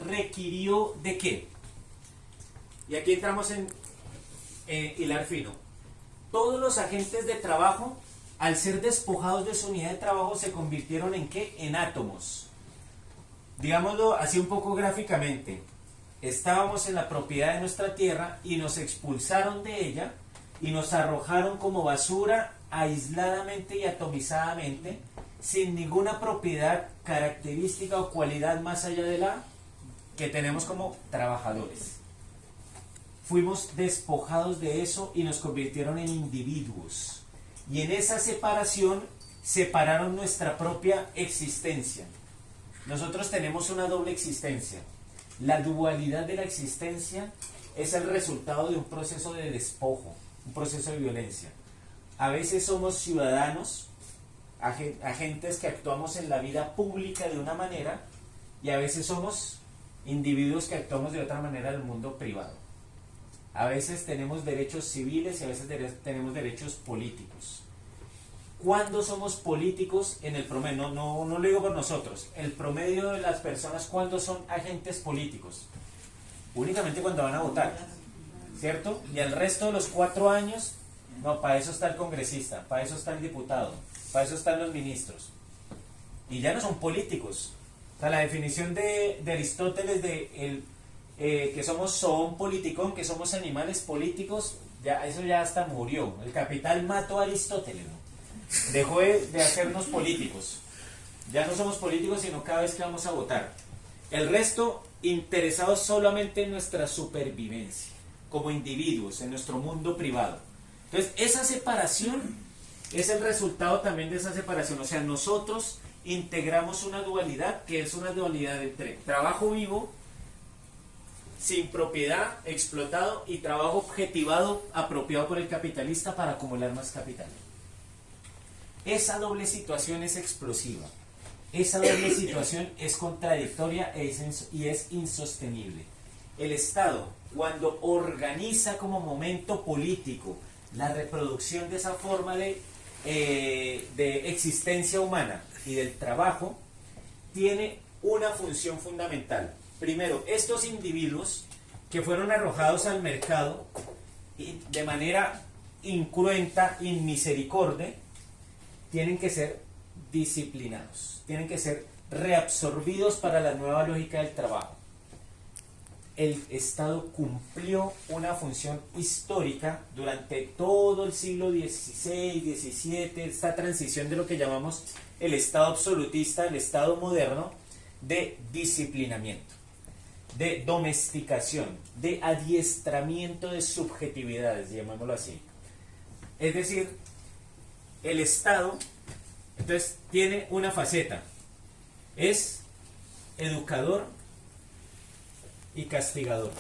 requirió ¿de qué? Y aquí entramos en hilar fino. Todos los agentes de trabajo, al ser despojados de su unidad de trabajo, se convirtieron ¿en qué? En átomos. Digámoslo así un poco gráficamente. Estábamos en la propiedad de nuestra tierra y nos expulsaron de ella y nos arrojaron como basura aisladamente y atomizadamente, sin ninguna propiedad, característica o cualidad más allá de la que tenemos como trabajadores. Fuimos despojados de eso y nos convirtieron en individuos. Y en esa separación separaron nuestra propia existencia. Nosotros tenemos una doble existencia. La dualidad de la existencia es el resultado de un proceso de despojo, un proceso de violencia. A veces somos ciudadanos, agentes que actuamos en la vida pública de una manera, y a veces somos individuos que actuamos de otra manera en el mundo privado. A veces tenemos derechos civiles y a veces tenemos derechos políticos. ¿Cuándo somos políticos en el promedio? No lo digo por nosotros. El promedio de las personas, ¿cuándo son agentes políticos? Únicamente cuando van a votar, ¿cierto? Y el resto de los 4 años, no, para eso está el congresista, para eso está el diputado, para eso están los ministros. Y ya no son políticos. O sea, la definición de Aristóteles de que somos zoon politikon, que somos animales políticos, ya, eso ya hasta murió. El Capital mató a Aristóteles, ¿no? dejó de hacernos políticos. Ya no somos políticos, sino cada vez que vamos a votar. El resto interesados solamente en nuestra supervivencia, como individuos, en nuestro mundo privado. Entonces, esa separación es el resultado también de esa separación. O sea, nosotros integramos una dualidad que es una dualidad entre trabajo vivo, sin propiedad, explotado, y trabajo objetivado, apropiado por el capitalista para acumular más capital. Esa doble situación es explosiva. Esa doble situación es contradictoria y es insostenible. El Estado, cuando organiza como momento político la reproducción de esa forma de existencia humana y del trabajo, tiene una función fundamental. Primero, estos individuos que fueron arrojados al mercado de manera incruenta, inmisericordia, tienen que ser disciplinados, tienen que ser reabsorbidos para la nueva lógica del trabajo. El Estado cumplió una función histórica durante todo el siglo XVI, XVII, esta transición de lo que llamamos el Estado absolutista, el Estado moderno, de disciplinamiento, de domesticación, de adiestramiento de subjetividades, llamémoslo así. Es decir, el Estado, entonces, tiene una faceta, es educador y castigador.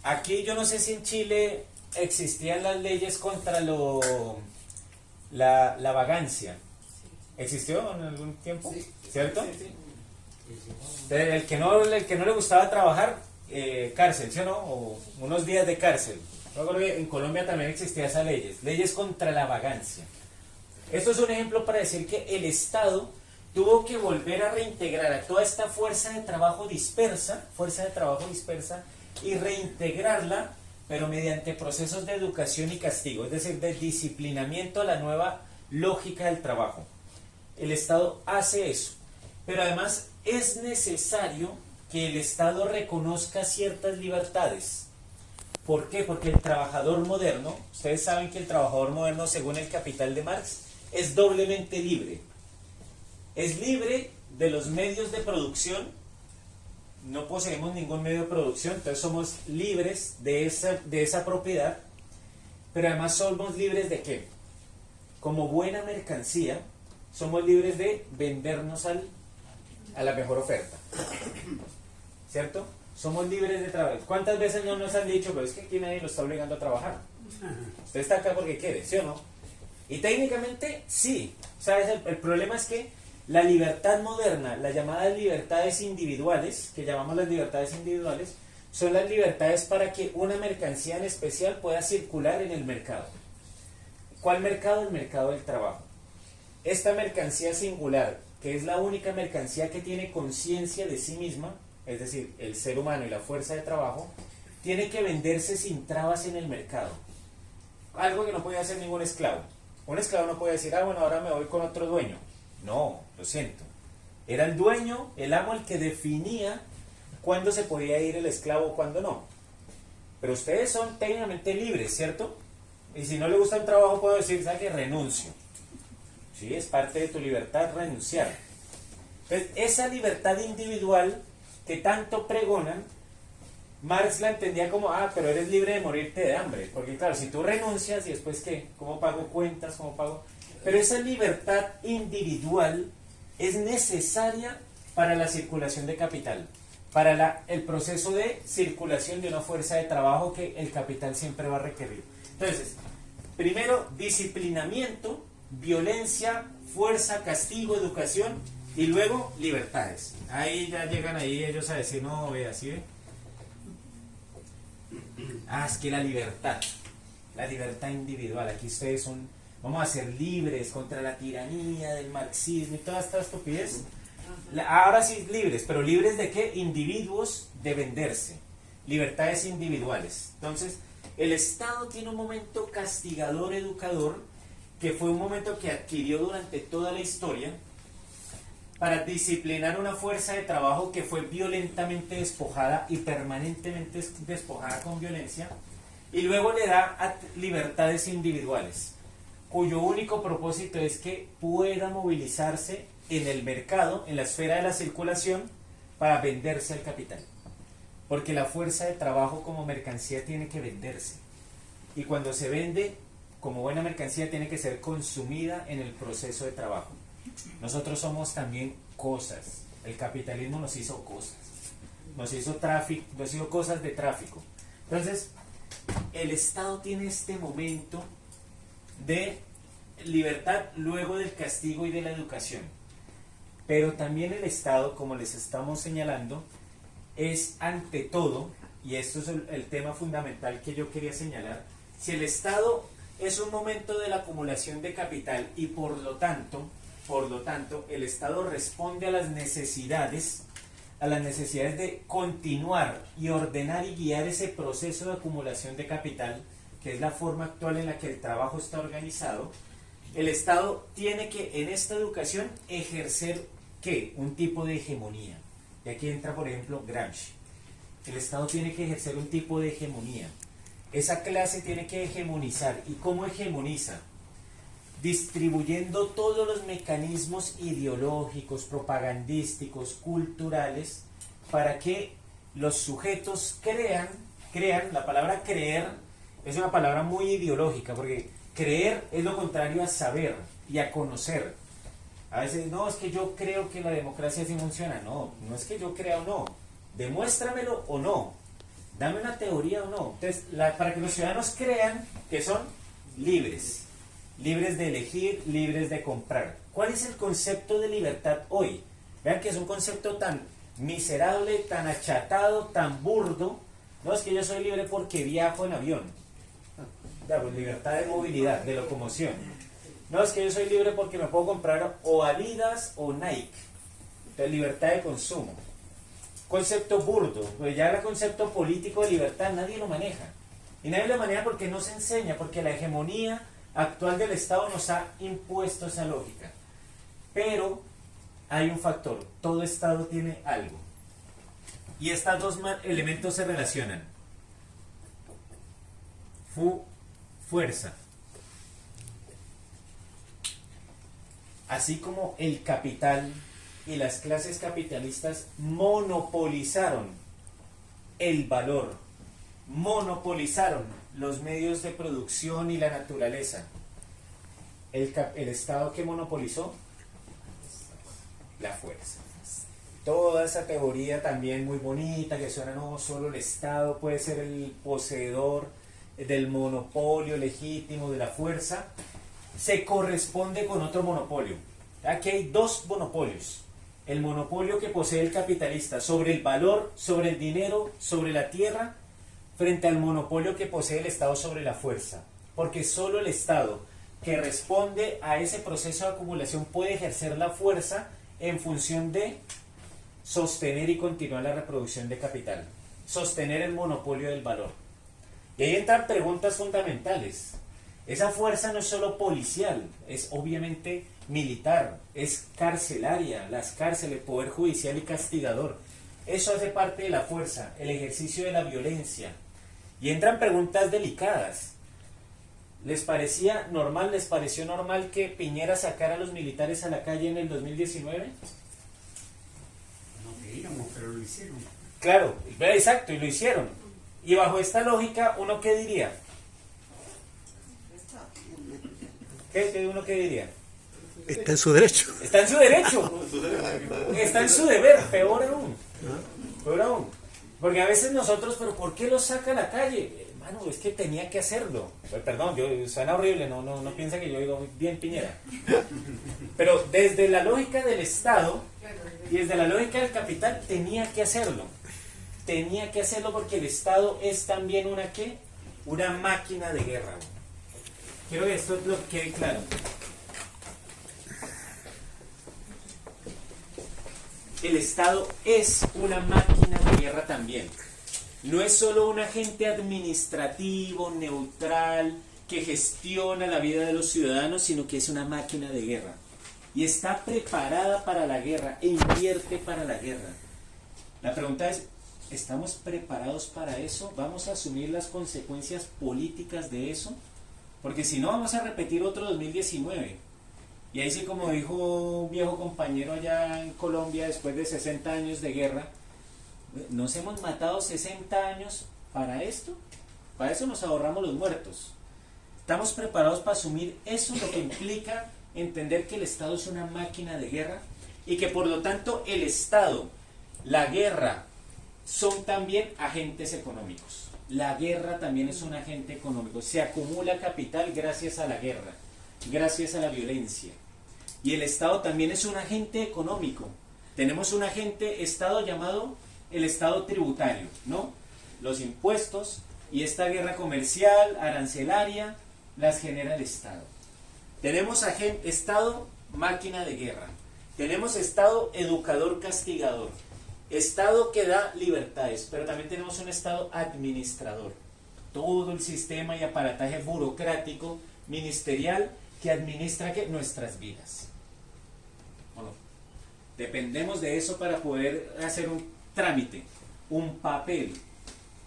Aquí yo no sé si en Chile existían las leyes contra la vagancia. ¿Existió en algún tiempo? Sí. ¿Cierto? Sí, sí. El que no le gustaba trabajar, cárcel, ¿sí o no? O unos días de cárcel. Yo creo que en Colombia también existían esas leyes contra la vagancia. Esto es un ejemplo para decir que el Estado tuvo que volver a reintegrar a toda esta fuerza de trabajo dispersa y reintegrarla, pero mediante procesos de educación y castigo, es decir, de disciplinamiento a la nueva lógica del trabajo. El Estado hace eso, pero además es necesario que el Estado reconozca ciertas libertades. ¿Por qué? Porque el trabajador moderno, ustedes saben que el trabajador moderno, según el Capital de Marx, es doblemente libre. Es libre de los medios de producción, no poseemos ningún medio de producción, entonces somos libres de esa propiedad, pero además somos libres de ¿qué? Como buena mercancía, somos libres de vendernos a la mejor oferta, ¿cierto? Somos libres de trabajar. ¿Cuántas veces no nos han dicho, pero es que aquí nadie lo está obligando a trabajar? Usted está acá porque quiere, ¿sí o no? Y técnicamente sí. ¿Sabes? El problema es que la libertad moderna, las llamadas libertades individuales, que llamamos las libertades individuales, son las libertades para que una mercancía en especial pueda circular en el mercado. ¿Cuál mercado? El mercado del trabajo. Esta mercancía singular, que es la única mercancía que tiene conciencia de sí misma, es decir, el ser humano y la fuerza de trabajo, tiene que venderse sin trabas en el mercado. Algo que no puede hacer ningún esclavo. Un esclavo no puede decir, bueno, ahora me voy con otro dueño. No, lo siento. Era el dueño, el amo, el que definía cuándo se podía ir el esclavo o cuándo no. Pero ustedes son técnicamente libres, ¿cierto? Y si no le gusta un trabajo, puedo decir, ¿sabes qué? Renuncio. Sí, es parte de tu libertad renunciar. Entonces, esa libertad individual que tanto pregonan, Marx la entendía como, pero eres libre de morirte de hambre. Porque claro, si tú renuncias y después ¿qué? ¿Cómo pago cuentas? ¿Cómo pago? Pero esa libertad individual es necesaria para la circulación de capital, para el proceso de circulación de una fuerza de trabajo que el capital siempre va a requerir. Entonces, primero, disciplinamiento, violencia, fuerza, castigo, educación, y luego libertades. Ahí ya llegan ahí ellos a decir, no, ve así, ve. Es que la libertad individual, aquí ustedes son, vamos a ser libres contra la tiranía del marxismo y toda esta estupidez. Ahora sí libres, pero libres de qué? Individuos de venderse, libertades individuales. Entonces, el Estado tiene un momento castigador, educador, que fue un momento que adquirió durante toda la historia para disciplinar una fuerza de trabajo que fue violentamente despojada y permanentemente despojada con violencia, y luego le da libertades individuales, cuyo único propósito es que pueda movilizarse en el mercado, en la esfera de la circulación, para venderse al capital. Porque la fuerza de trabajo como mercancía tiene que venderse. Y cuando se vende como buena mercancía tiene que ser consumida en el proceso de trabajo. Nosotros somos también cosas. El capitalismo nos hizo cosas. Nos hizo tráfico, nos hizo cosas de tráfico. Entonces, el Estado tiene este momento de libertad luego del castigo y de la educación. Pero también el Estado, como les estamos señalando, es ante todo, y esto es el tema fundamental que yo quería señalar, si el Estado es un momento de la acumulación de capital y por lo tanto, el Estado responde a las necesidades de continuar y ordenar y guiar ese proceso de acumulación de capital, que es la forma actual en la que el trabajo está organizado. El Estado tiene que, en esta educación, ejercer, ¿qué? Un tipo de hegemonía. Y aquí entra, por ejemplo, Gramsci. El Estado tiene que ejercer un tipo de hegemonía. Esa clase tiene que hegemonizar. ¿Y cómo hegemoniza? Distribuyendo todos los mecanismos ideológicos, propagandísticos, culturales, para que los sujetos crean. La palabra creer es una palabra muy ideológica, porque creer es lo contrario a saber y a conocer. A veces, no, es que yo creo que la democracia sí funciona. No, no es que yo crea o no. Demuéstramelo o no. Dame una teoría o no. Entonces, para que los ciudadanos crean que son libres. Libres de elegir, libres de comprar. ¿Cuál es el concepto de libertad hoy? Vean que es un concepto tan miserable, tan achatado, tan burdo. No, es que yo soy libre porque viajo en avión. Pues libertad de movilidad, de locomoción. No, es que yo soy libre porque me puedo comprar o Adidas o Nike. Entonces, libertad de consumo. Concepto burdo, pues ya el concepto político de libertad nadie lo maneja. Y nadie lo maneja porque no se enseña, porque la hegemonía actual del Estado nos ha impuesto esa lógica. Pero hay un factor, todo Estado tiene algo. Y estos dos elementos se relacionan. Fuerza. Así como el capital y las clases capitalistas monopolizaron el valor, monopolizaron los medios de producción y la naturaleza. El Estado que monopolizó la fuerza. Toda esa teoría también muy bonita que suena, no, solo el Estado puede ser el poseedor del monopolio legítimo de la fuerza, se corresponde con otro monopolio. Aquí hay dos monopolios. El monopolio que posee el capitalista sobre el valor, sobre el dinero, sobre la tierra, frente al monopolio que posee el Estado sobre la fuerza. Porque solo el Estado que responde a ese proceso de acumulación puede ejercer la fuerza en función de sostener y continuar la reproducción de capital. Sostener el monopolio del valor. Y ahí entran preguntas fundamentales. Esa fuerza no es solo policial, es obviamente militar, es carcelaria, las cárceles, poder judicial y castigador. Eso hace parte de la fuerza, el ejercicio de la violencia. Y entran preguntas delicadas. ¿Les pareció normal que Piñera sacara a los militares a la calle en el 2019? No queríamos, pero lo hicieron. Claro, exacto, y lo hicieron. Y bajo esta lógica, ¿uno qué diría? ¿Uno qué diría? Está en su derecho. Está en su derecho. Está en su deber, peor aún. Peor aún. Porque a veces nosotros, ¿pero por qué lo saca a la calle? Hermano, es que tenía que hacerlo. Perdón, suena horrible, no piensa que yo digo bien Piñera. Pero desde la lógica del Estado y desde la lógica del capital, tenía que hacerlo. Tenía que hacerlo porque el Estado es también una máquina de guerra. Quiero que esto lo quede claro. El Estado es una máquina de guerra también. No es solo un agente administrativo, neutral, que gestiona la vida de los ciudadanos, sino que es una máquina de guerra. Y está preparada para la guerra e invierte para la guerra. La pregunta es, ¿Estamos preparados para eso? ¿Vamos a asumir las consecuencias políticas de eso? Porque si no, vamos a repetir otro 2019. Y ahí sí, como dijo un viejo compañero allá en Colombia, después de 60 años de guerra, ¿nos hemos matado 60 años para esto? Para eso nos ahorramos los muertos. ¿Estamos preparados para asumir eso, lo que implica entender que el Estado es una máquina de guerra? Y que por lo tanto el Estado, la guerra, son también agentes económicos. La guerra también es un agente económico. Se acumula capital gracias a la guerra, gracias a la violencia. Y el Estado también es un agente económico. Tenemos un agente Estado llamado el Estado tributario, ¿no? Los impuestos y esta guerra comercial, arancelaria, las genera el Estado. Tenemos Estado máquina de guerra. Tenemos Estado educador castigador. Estado que da libertades, pero también tenemos un Estado administrador. Todo el sistema y aparataje burocrático, ministerial, que administra nuestras vidas. Bueno, dependemos de eso para poder hacer un trámite, un papel.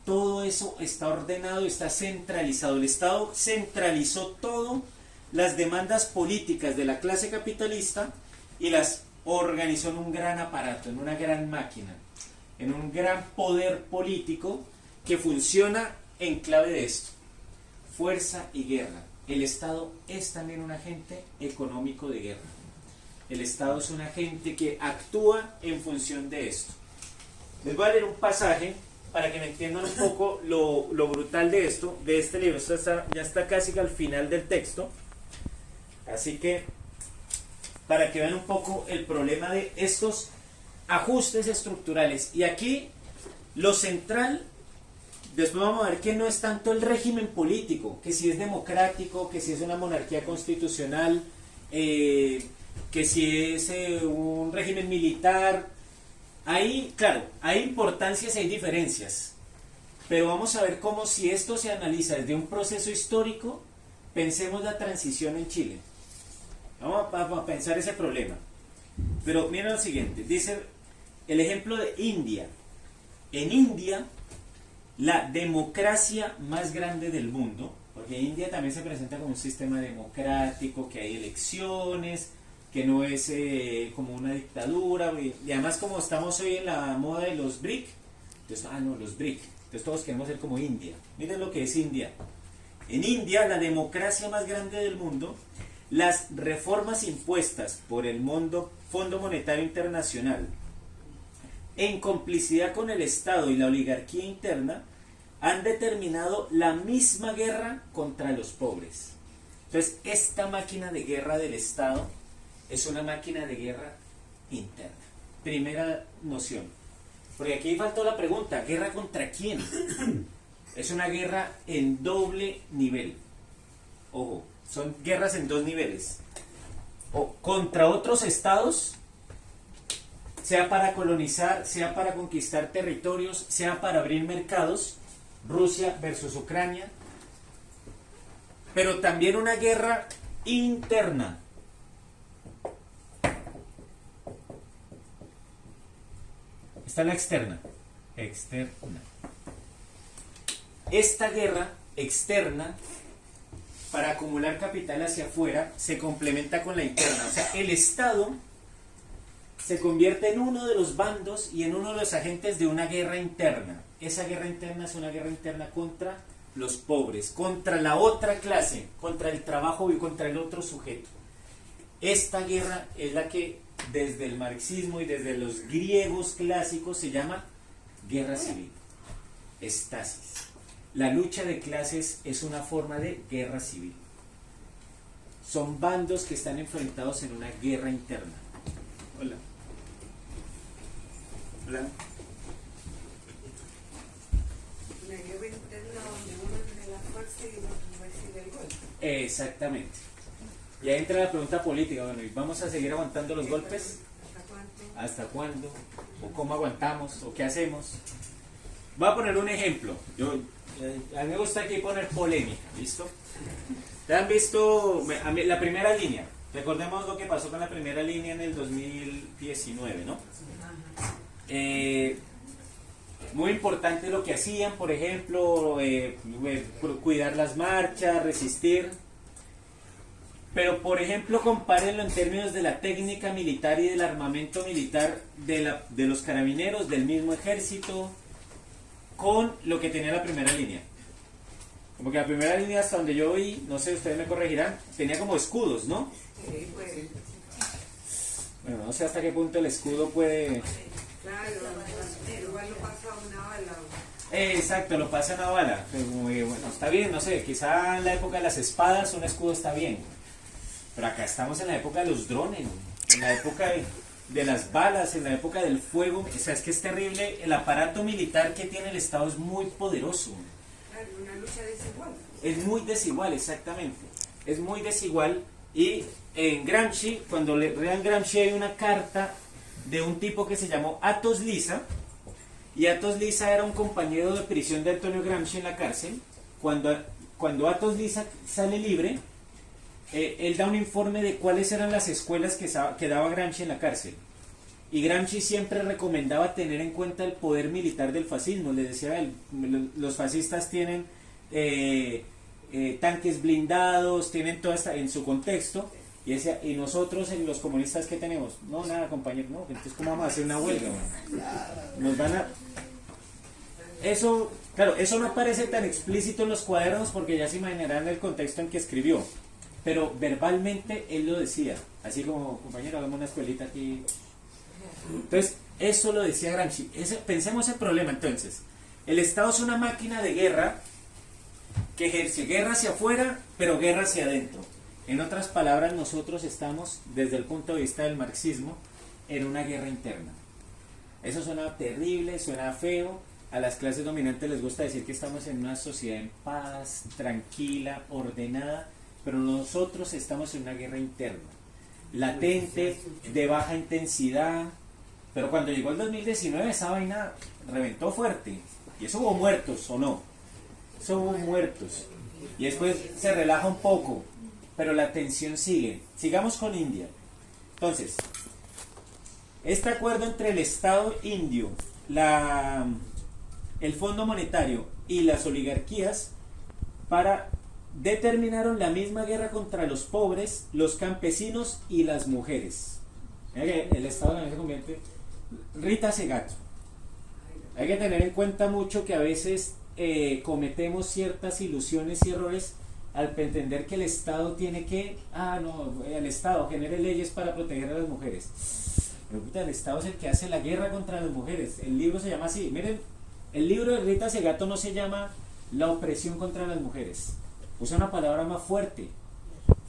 Todo eso está ordenado, está centralizado. El Estado centralizó todo, las demandas políticas de la clase capitalista, y las organizó en un gran aparato, en una gran máquina, en un gran poder político que funciona en clave de esto: fuerza y guerra. El Estado es también un agente económico de guerra. El Estado es un agente que actúa en función de esto. Les voy a leer un pasaje para que me entiendan un poco lo brutal de esto, de este libro. Esto ya está casi al final del texto, así que para que vean un poco el problema de estos ajustes estructurales. Y aquí lo central, después vamos a ver que no es tanto el régimen político, que si es democrático, que si es una monarquía constitucional, que si es un régimen militar. Ahí, claro, hay importancias y hay diferencias, pero vamos a ver cómo, si esto se analiza desde un proceso histórico, pensemos la transición en Chile. Vamos a pensar ese problema. Pero miren lo siguiente, dice el ejemplo de India. En India, la democracia más grande del mundo, porque India también se presenta como un sistema democrático, que hay elecciones, que no es como una dictadura, y además como estamos hoy en la moda de los BRIC, entonces, los BRIC, entonces todos queremos ser como India. Miren lo que es India. En India, la democracia más grande del mundo, las reformas impuestas por el Fondo Monetario Internacional, en complicidad con el Estado y la oligarquía interna, han determinado la misma guerra contra los pobres. Entonces, esta máquina de guerra del Estado es una máquina de guerra interna. Primera noción. Porque aquí faltó la pregunta, ¿guerra contra quién? Es una guerra en doble nivel. Ojo, son guerras en dos niveles. O contra otros estados, sea para colonizar, sea para conquistar territorios, sea para abrir mercados, Rusia versus Ucrania, pero también una guerra interna. Está la externa. Externa. Esta guerra externa, para acumular capital hacia afuera, se complementa con la interna. O sea, el Estado se convierte en uno de los bandos y en uno de los agentes de una guerra interna. Esa guerra interna es una guerra interna contra los pobres, contra la otra clase, contra el trabajo y contra el otro sujeto. Esta guerra es la que desde el marxismo y desde los griegos clásicos se llama guerra civil, estasis. La lucha de clases es una forma de guerra civil. Son bandos que están enfrentados en una guerra interna. Hola. Hola. Una guerra interna donde uno tiene la fuerza y uno recibe el golpe. Exactamente. Y ahí entra la pregunta política. Bueno, ¿y vamos a seguir aguantando los golpes? ¿Hasta cuánto? ¿Hasta cuándo? ¿O cómo aguantamos? ¿O qué hacemos? Voy a poner un ejemplo. A mí me gusta aquí poner polémica, ¿listo? ¿Te han visto la primera línea? Recordemos lo que pasó con la primera línea en el 2019, ¿no? muy importante lo que hacían, por ejemplo, cuidar las marchas, resistir. Pero, por ejemplo, compárenlo en términos de la técnica militar y del armamento militar de los carabineros, del mismo ejército, con lo que tenía la primera línea. Como que la primera línea, hasta donde yo vi, no sé, ustedes me corregirán, tenía como escudos, ¿no? Sí, pues, Bueno, no sé hasta qué punto el escudo puede... claro, igual lo pasa a una bala. Exacto, lo pasa una bala. Como que, bueno, está bien, no sé, quizá en la época de las espadas un escudo está bien. Pero acá estamos en la época de los drones, en la época de las balas, en la época del fuego. O sea, es que es terrible. El aparato militar que tiene el Estado es muy poderoso. Claro, una lucha desigual. Es muy desigual, exactamente. Es muy desigual. Y en Gramsci, cuando lean Gramsci, hay una carta de un tipo que se llamó Athos Lisa. Y Athos Lisa era un compañero de prisión de Antonio Gramsci en la cárcel. Cuando Athos Lisa sale libre, él da un informe de cuáles eran las escuelas que daba Gramsci en la cárcel. Y Gramsci siempre recomendaba tener en cuenta el poder militar del fascismo. Le decía a él, los fascistas tienen tanques blindados, tienen todo en su contexto. Y decía, ¿y nosotros, los comunistas, qué tenemos? No, nada, compañero, no, entonces ¿cómo vamos a hacer una huelga? Nos van a... Eso, claro, eso no aparece tan explícito en los cuadernos porque ya se imaginarán el contexto en que escribió. Pero verbalmente él lo decía, así como, compañero, hagamos una escuelita aquí. Entonces, eso lo decía Gramsci. Pensemos el problema entonces. El Estado es una máquina de guerra que ejerce guerra hacia afuera, pero guerra hacia adentro. En otras palabras, nosotros estamos, desde el punto de vista del marxismo, en una guerra interna. Eso suena terrible, suena feo. A las clases dominantes les gusta decir que estamos en una sociedad en paz, tranquila, ordenada. Pero nosotros estamos en una guerra interna, latente, de baja intensidad. Pero cuando llegó el 2019 esa vaina reventó fuerte. Y eso hubo muertos, ¿o no? Eso hubo muertos. Y después se relaja un poco, pero la tensión sigue. Sigamos con India. Entonces, este acuerdo entre el Estado indio, el Fondo Monetario y las oligarquías determinaron la misma guerra contra los pobres, los campesinos y las mujeres. El Estado también se convierte. Rita Segato. Hay que tener en cuenta mucho que a veces cometemos ciertas ilusiones y errores al pretender que el Estado tiene que, el Estado genere leyes para proteger a las mujeres. Pero el Estado es el que hace la guerra contra las mujeres. El libro se llama así. Miren, el libro de Rita Segato no se llama La opresión contra las mujeres. Usa una palabra más fuerte,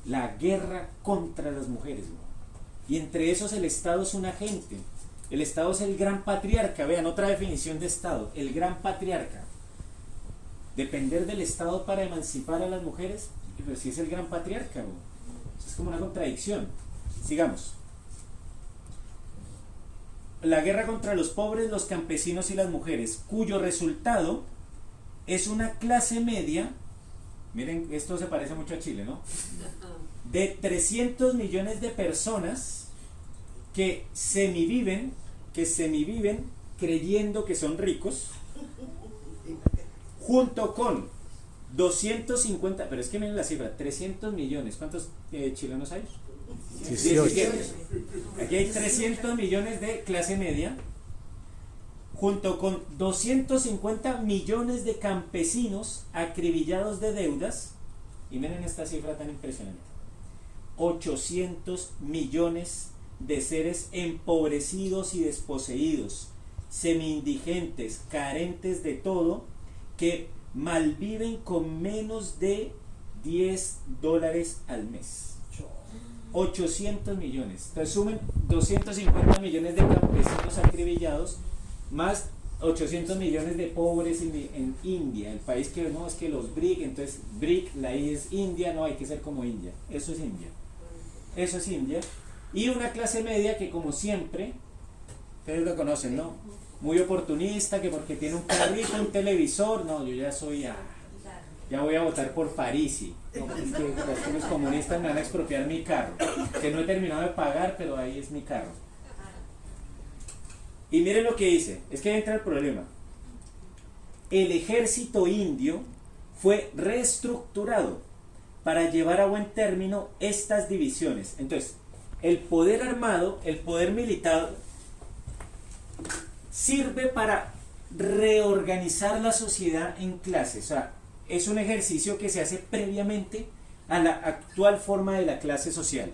la guerra contra las mujeres. Y entre esos el Estado es un agente. El Estado es el gran patriarca. Vean, otra definición de Estado, el gran patriarca. Depender del Estado para emancipar a las mujeres, pero si es el gran patriarca, es como una contradicción. Sigamos. La guerra contra los pobres, los campesinos y las mujeres, cuyo resultado es una clase media. Miren, esto se parece mucho a Chile, ¿no? De 300 millones de personas que semiviven creyendo que son ricos, junto con 250, pero es que miren la cifra, 300 millones, ¿cuántos chilenos hay? 18. Aquí hay 300 millones de clase media, junto con 250 millones de campesinos acribillados de deudas, y miren esta cifra tan impresionante, 800 millones de seres empobrecidos y desposeídos, semi-indigentes, carentes de todo, que malviven con menos de $10 al mes. 800 millones. Entonces sumen 250 millones de campesinos acribillados, más 800 millones de pobres en India, el país que no es que los BRIC, entonces BRIC, la I es India, no hay que ser como India, eso es India. Eso es India. Y una clase media que, como siempre, ustedes lo conocen, ¿no? Muy oportunista, que porque tiene un carrito, un televisor, no, yo ya soy ya voy a votar por Parisi. No, es que los comunistas me van a expropiar mi carro, que no he terminado de pagar, pero ahí es mi carro. Y miren lo que dice, es que entra el problema. el ejército indio fue reestructurado para llevar a buen término estas divisiones. Entonces, el poder armado, el poder militar, sirve para reorganizar la sociedad en clases. O sea, es un ejercicio que se hace previamente a la actual forma de la clase social.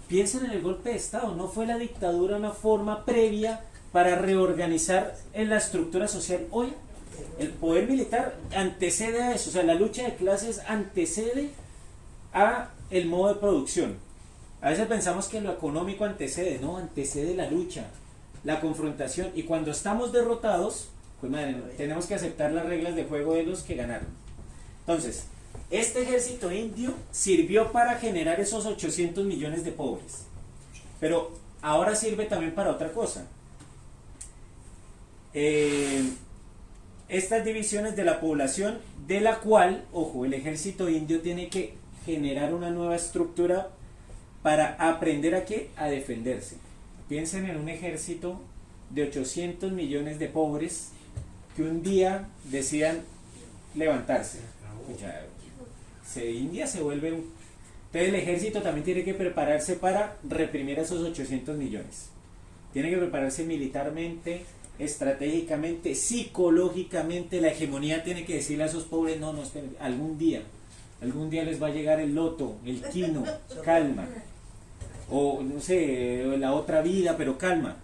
Piensen en el golpe de Estado, ¿no fue la dictadura una forma previa para reorganizar en la estructura social? Hoy, el poder militar antecede a eso, o sea, la lucha de clases antecede a el modo de producción. A veces pensamos que lo económico antecede, no, antecede la lucha, la confrontación, y cuando estamos derrotados, pues madre, tenemos que aceptar las reglas de juego de los que ganaron. Entonces, este ejército indio sirvió para generar esos 800 millones de pobres, pero ahora sirve también para otra cosa. Estas divisiones de la población, de la cual, ojo, el ejército indio tiene que generar una nueva estructura para aprender a ¿qué? A defenderse. Piensen en un ejército de 800 millones de pobres que un día decidan levantarse. India se vuelve un... Entonces el ejército también tiene que prepararse para reprimir a esos 800 millones. Tiene que prepararse militarmente, estratégicamente, psicológicamente. La hegemonía tiene que decirle a esos pobres, no, esperen, algún día les va a llegar el loto, el quino, calma. O no sé, la otra vida, pero calma.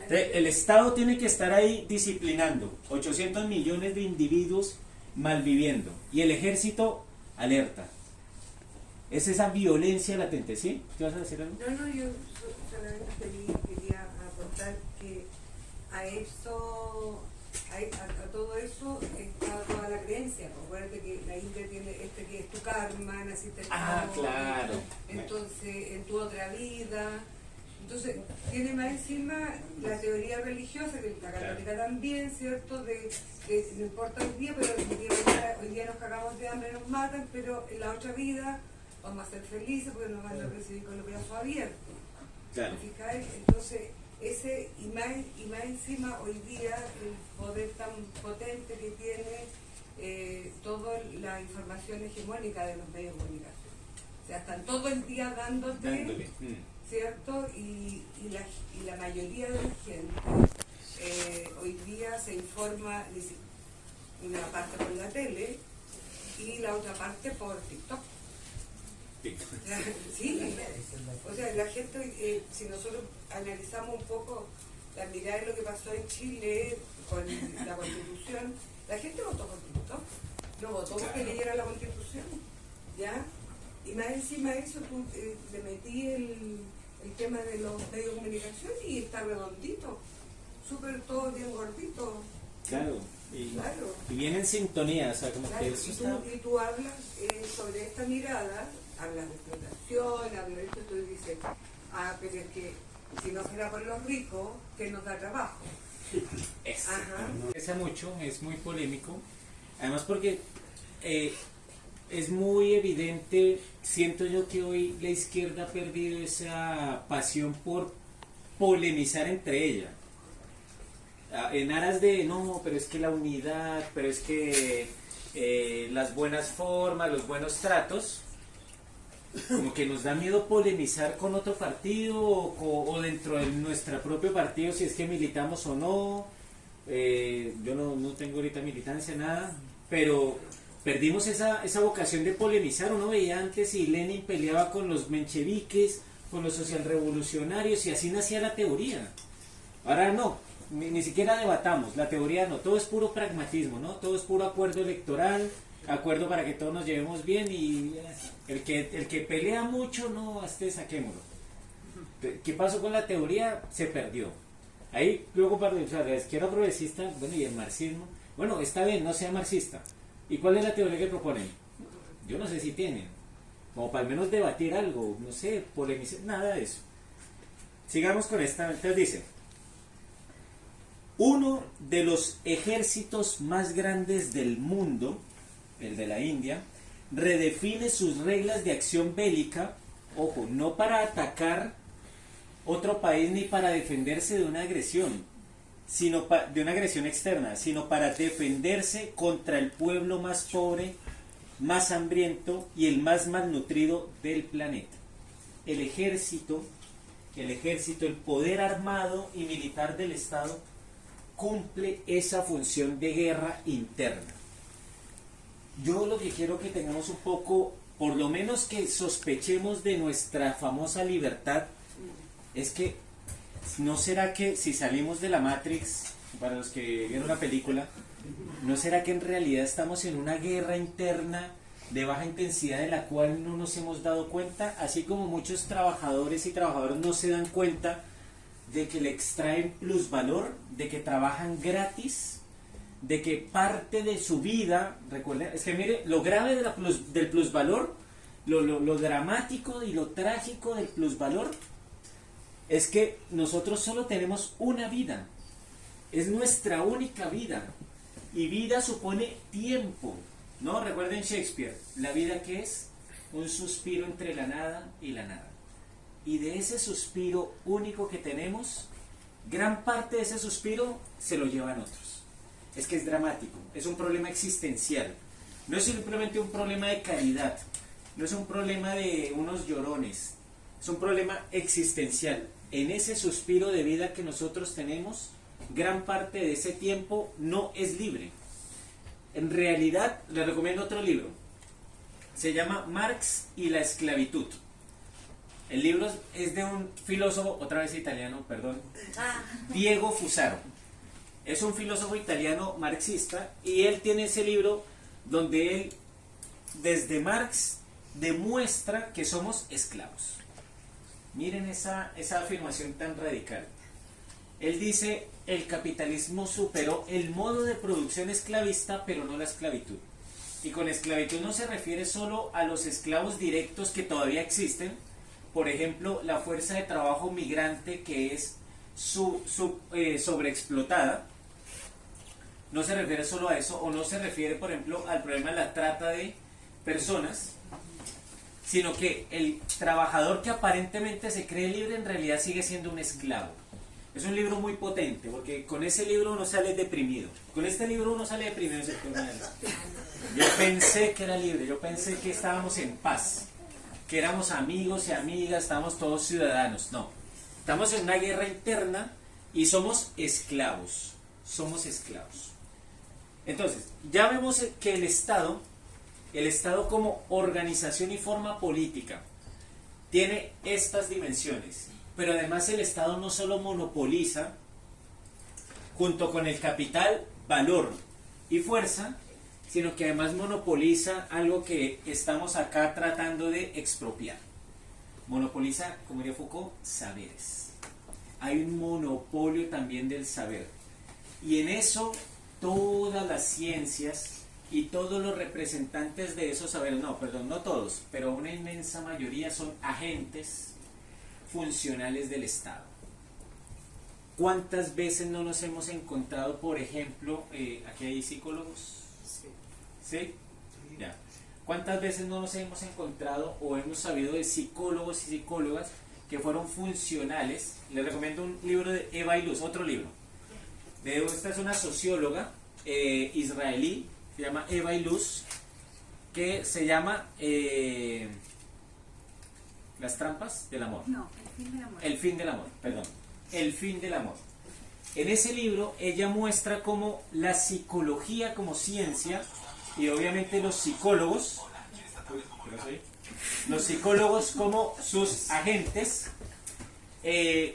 Entonces, el Estado tiene que estar ahí disciplinando 800 millones de individuos malviviendo, y el ejército alerta. Es esa violencia latente, ¿sí? ¿Qué vas a decir algo? No, yo solamente quería aportar que a todo eso está toda la creencia. Acuérdate que la India tiene que es tu karma, naciste claro. Entonces, en tu otra vida. Entonces, tiene más encima la teoría religiosa, que la católica también, ¿cierto? De que no importa el día, pero hoy día nos cagamos de hambre, nos matan, pero en la otra vida vamos a ser felices porque nos van a recibir con los brazos abiertos. Claro. Entonces, y más encima hoy día el poder tan potente que tiene toda la información hegemónica de los medios de comunicación. O sea, están todo el día dándole. ¿Cierto? Y la mayoría de la gente hoy día se informa una parte por la tele y la otra parte por TikTok. Sí, o sea, la gente, si nosotros analizamos un poco la mirada de lo que pasó en Chile con la Constitución, la gente votó por TikTok, no votó porque leyera la Constitución, ¿ya? Y más encima de eso, tú le metí el tema de los medios de comunicación y está redondito, súper todo bien gordito. Claro. Claro. Y viene en sintonía, o sea, como claro, que eso está... y tú hablas sobre esta mirada, hablas de explotación, hablas de esto, tú dices, pero es que si no fuera por los ricos, que nos da trabajo. Pesa mucho, es muy polémico, además porque es muy evidente, siento yo que hoy la izquierda ha perdido esa pasión por polemizar entre ella. En aras de, no, pero es que la unidad, pero es que las buenas formas, los buenos tratos, como que nos da miedo polemizar con otro partido o dentro de nuestro propio partido, si es que militamos o no. Yo no tengo ahorita militancia, nada, pero perdimos esa vocación de polemizar. Uno veía antes y Lenin peleaba con los mencheviques, con los socialrevolucionarios, y así nacía la teoría. Ahora no. Ni siquiera debatamos, la teoría no, todo es puro pragmatismo, ¿no? Todo es puro acuerdo electoral, acuerdo para que todos nos llevemos bien, y el que pelea mucho, no, saquémoslo. ¿Qué pasó con la teoría? Se perdió. Ahí luego para la izquierda progresista, bueno, y el marxismo, bueno, está bien, no sea marxista. ¿Y cuál es la teoría que proponen? Yo no sé si tienen, como para al menos debatir algo, no sé, polemizar, nada de eso. Sigamos con esta, entonces dice: uno de los ejércitos más grandes del mundo, el de la India, redefine sus reglas de acción bélica, ojo, no para atacar otro país ni para defenderse de una agresión, de una agresión externa, sino para defenderse contra el pueblo más pobre, más hambriento y el más malnutrido del planeta. El ejército, el poder armado y militar del Estado cumple esa función de guerra interna. Yo lo que quiero que tengamos un poco, por lo menos que sospechemos de nuestra famosa libertad, es que ¿no será que si salimos de la Matrix, para los que vieron la película, no será que en realidad estamos en una guerra interna de baja intensidad de la cual no nos hemos dado cuenta? Así como muchos trabajadores y trabajadoras no se dan cuenta de que le extraen plusvalor, de que trabajan gratis, de que parte de su vida, recuerden, es que mire, lo grave de del plusvalor, lo dramático y lo trágico del plusvalor, es que nosotros solo tenemos una vida, es nuestra única vida, y vida supone tiempo, ¿no? Recuerden Shakespeare, la vida que es un suspiro entre la nada y la nada, y de ese suspiro único que tenemos, gran parte de ese suspiro se lo llevan otros. Es que es dramático, es un problema existencial, no es simplemente un problema de caridad, no es un problema de unos llorones, es un problema existencial. En ese suspiro de vida que nosotros tenemos, gran parte de ese tiempo no es libre. En realidad, les recomiendo otro libro, se llama Marx y la esclavitud. El libro es de un filósofo, otra vez italiano, perdón, Diego Fusaro. Es un filósofo italiano marxista y él tiene ese libro donde él, desde Marx, demuestra que somos esclavos. Miren esa afirmación tan radical. Él dice, el capitalismo superó el modo de producción esclavista, pero no la esclavitud. Y con esclavitud no se refiere solo a los esclavos directos que todavía existen, por ejemplo, la fuerza de trabajo migrante que es sobreexplotada. No se refiere solo a eso, o no se refiere, por ejemplo, al problema de la trata de personas, sino que el trabajador que aparentemente se cree libre en realidad sigue siendo un esclavo. Es un libro muy potente, porque con ese libro uno sale deprimido. Con este libro uno sale deprimido. Yo pensé que era libre, yo pensé que estábamos en paz, que éramos amigos y amigas, estábamos todos ciudadanos. No, estamos en una guerra interna y somos esclavos. Somos esclavos. Entonces, ya vemos que el Estado como organización y forma política tiene estas dimensiones, pero además el Estado no solo monopoliza, junto con el capital, valor y fuerza, sino que además monopoliza algo que estamos acá tratando de expropiar. Monopoliza, como diría Foucault, saberes. Hay un monopolio también del saber. Y en eso todas las ciencias y todos los representantes de esos saberes, no todos, pero una inmensa mayoría son agentes funcionales del Estado. ¿Cuántas veces no nos hemos encontrado, por ejemplo, aquí hay psicólogos? ¿Sí? Ya. ¿Cuántas veces no nos hemos encontrado o hemos sabido de psicólogos y psicólogas que fueron funcionales? Les recomiendo un libro de Eva Illouz, otro libro. Esta es una socióloga israelí, se llama Eva Illouz, que se llama Las trampas del amor. No, el fin del amor. El fin del amor, perdón. El fin del amor. En ese libro ella muestra cómo la psicología como ciencia y obviamente los psicólogos como sus agentes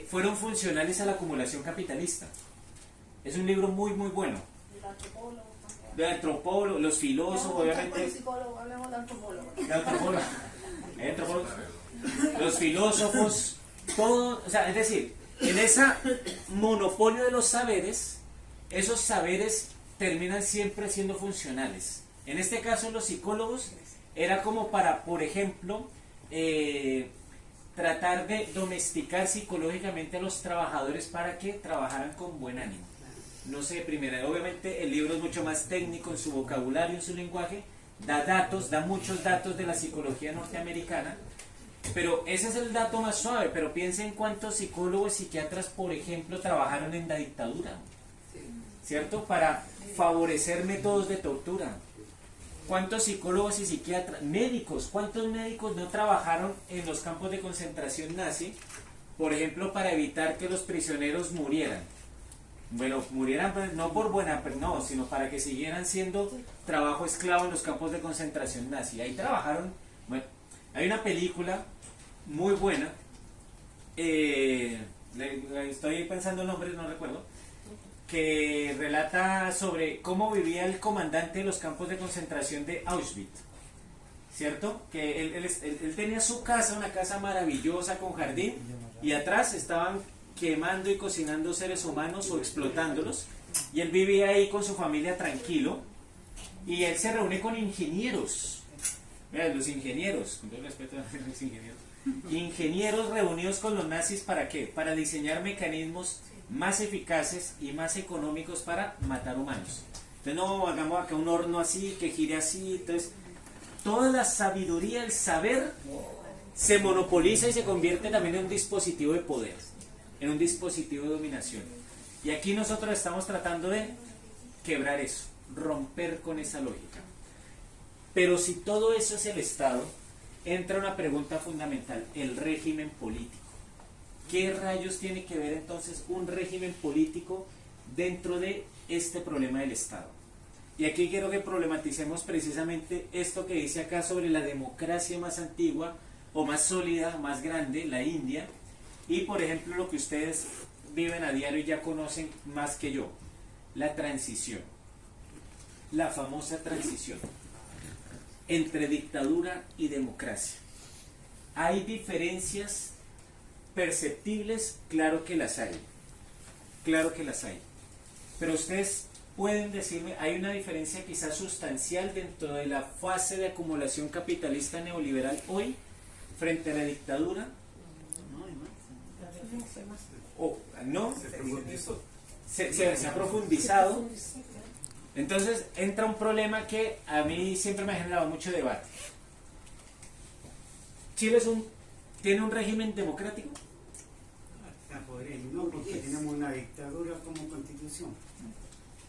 fueron funcionales a la acumulación capitalista. Es un libro muy muy bueno. De antropólogos, los filósofos, obviamente. Hablamos de antropólogos. De antropólogos. Los filósofos, todo, o sea, es decir, en ese monopolio de los saberes, esos saberes terminan siempre siendo funcionales. En este caso, los psicólogos era como para, por ejemplo, tratar de domesticar psicológicamente a los trabajadores para que trabajaran con buen ánimo. No sé, primero, obviamente el libro es mucho más técnico en su vocabulario, en su lenguaje, da muchos datos de la psicología norteamericana, pero ese es el dato más suave. Pero piensen cuántos psicólogos y psiquiatras, por ejemplo, trabajaron en la dictadura. ¿cierto? Para favorecer métodos de tortura. ¿Cuántos psicólogos y psiquiatras, médicos, cuántos médicos no trabajaron en los campos de concentración nazi, por ejemplo, para evitar que los prisioneros murieran? Bueno, murieran pues, no por buena, no, sino para que siguieran siendo trabajo esclavo en los campos de concentración nazi. Ahí trabajaron. Bueno, hay una película muy buena, estoy pensando el nombre, no recuerdo, que relata sobre cómo vivía el comandante de los campos de concentración de Auschwitz, ¿cierto? Que él tenía su casa, una casa maravillosa con jardín, y atrás estaban quemando y cocinando seres humanos o explotándolos, y él vivía ahí con su familia tranquilo, y él se reúne con ingenieros. Mira, los ingenieros, con todo respeto a los ingenieros reunidos con los nazis, ¿para qué? Para diseñar mecanismos más eficaces y más económicos para matar humanos. Entonces no hagamos acá un horno así, que gire así. Entonces toda la sabiduría, el saber se monopoliza y se convierte también en un dispositivo de poder, en un dispositivo de dominación. Y aquí nosotros estamos tratando de quebrar eso, romper con esa lógica. Pero si todo eso es el Estado, entra una pregunta fundamental: el régimen político. ¿Qué rayos tiene que ver entonces un régimen político dentro de este problema del Estado? Y aquí quiero que problematicemos precisamente esto que dice acá sobre la democracia más antigua o más sólida, más grande, la India, y por ejemplo lo que ustedes viven a diario y ya conocen más que yo, la transición, la famosa transición entre dictadura y democracia. ¿Hay diferencias perceptibles? Claro que las hay, claro que las hay, pero ustedes pueden decirme, ¿hay una diferencia quizás sustancial dentro de la fase de acumulación capitalista neoliberal hoy frente a la dictadura? ¿O no? Se ha profundizado. Entonces entra un problema que a mí siempre me ha generado mucho debate. ¿Chile tiene un régimen democrático? No, porque tenemos una dictadura como constitución.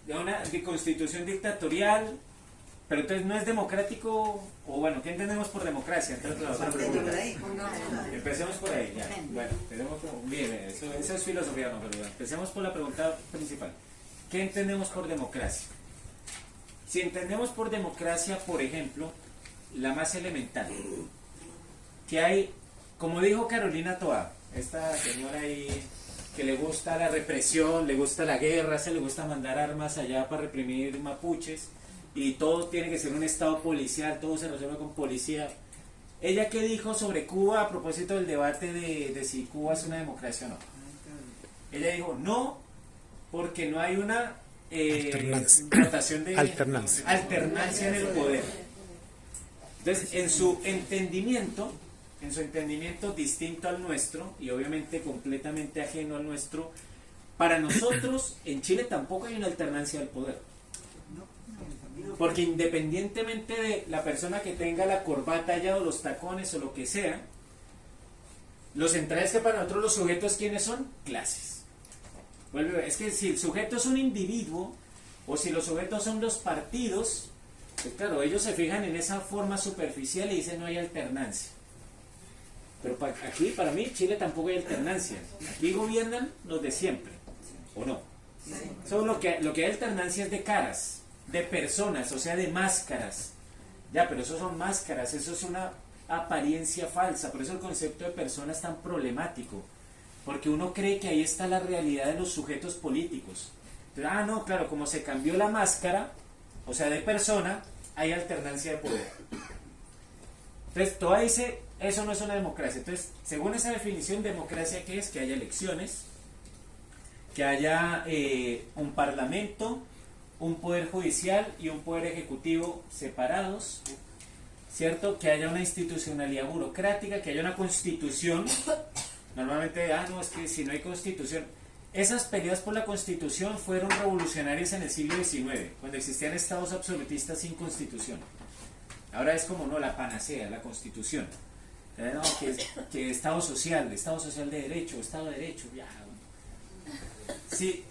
Una constitución dictatorial, pero entonces no es democrático, o bueno, ¿qué entendemos por democracia? Entonces, la otra pregunta. Empecemos por ahí, ya. Bueno, bien, eso es filosofía, no, pero empecemos por la pregunta principal. ¿Qué entendemos por democracia? Si entendemos por democracia, por ejemplo, la más elemental, que hay, como dijo Carolina Toa, esta señora ahí que le gusta la represión, le gusta la guerra, le gusta mandar armas allá para reprimir mapuches, y todo tiene que ser un estado policial, todo se resuelve con policía. ¿Ella qué dijo sobre Cuba a propósito del debate de si Cuba es una democracia o no? Ella dijo, no, porque no hay una rotación de alternancia en el poder. Entonces, en su entendimiento distinto al nuestro, y obviamente completamente ajeno al nuestro, para nosotros en Chile tampoco hay una alternancia del poder. Porque independientemente de la persona que tenga la corbata allá o los tacones o lo que sea, lo central es que para nosotros los sujetos, ¿quiénes son? Clases. Es que si el sujeto es un individuo, o si los sujetos son los partidos, pues claro, ellos se fijan en esa forma superficial y dicen no hay alternancia. Pero aquí, para mí, Chile tampoco hay alternancia. Aquí gobiernan los de siempre, ¿o no? Solo lo que hay alternancia es de caras, de personas, o sea, de máscaras. Ya, pero eso son máscaras, eso es una apariencia falsa. Por eso el concepto de persona es tan problemático, porque uno cree que ahí está la realidad de los sujetos políticos. Entonces, no, claro, como se cambió la máscara, o sea, de persona, hay alternancia de poder. Entonces, Toa dice, eso no es una democracia. Entonces, según esa definición, democracia, ¿qué es? Que haya elecciones, que haya un parlamento, un poder judicial y un poder ejecutivo separados, ¿cierto? Que haya una institucionalidad burocrática, que haya una constitución. Normalmente, no, es que si no hay constitución. Esas peleas por la constitución fueron revolucionarias en el siglo XIX, cuando existían estados absolutistas sin constitución. Ahora es como, no, la panacea, la constitución. No, que estado social de derecho, estado de derecho, ya. Sí.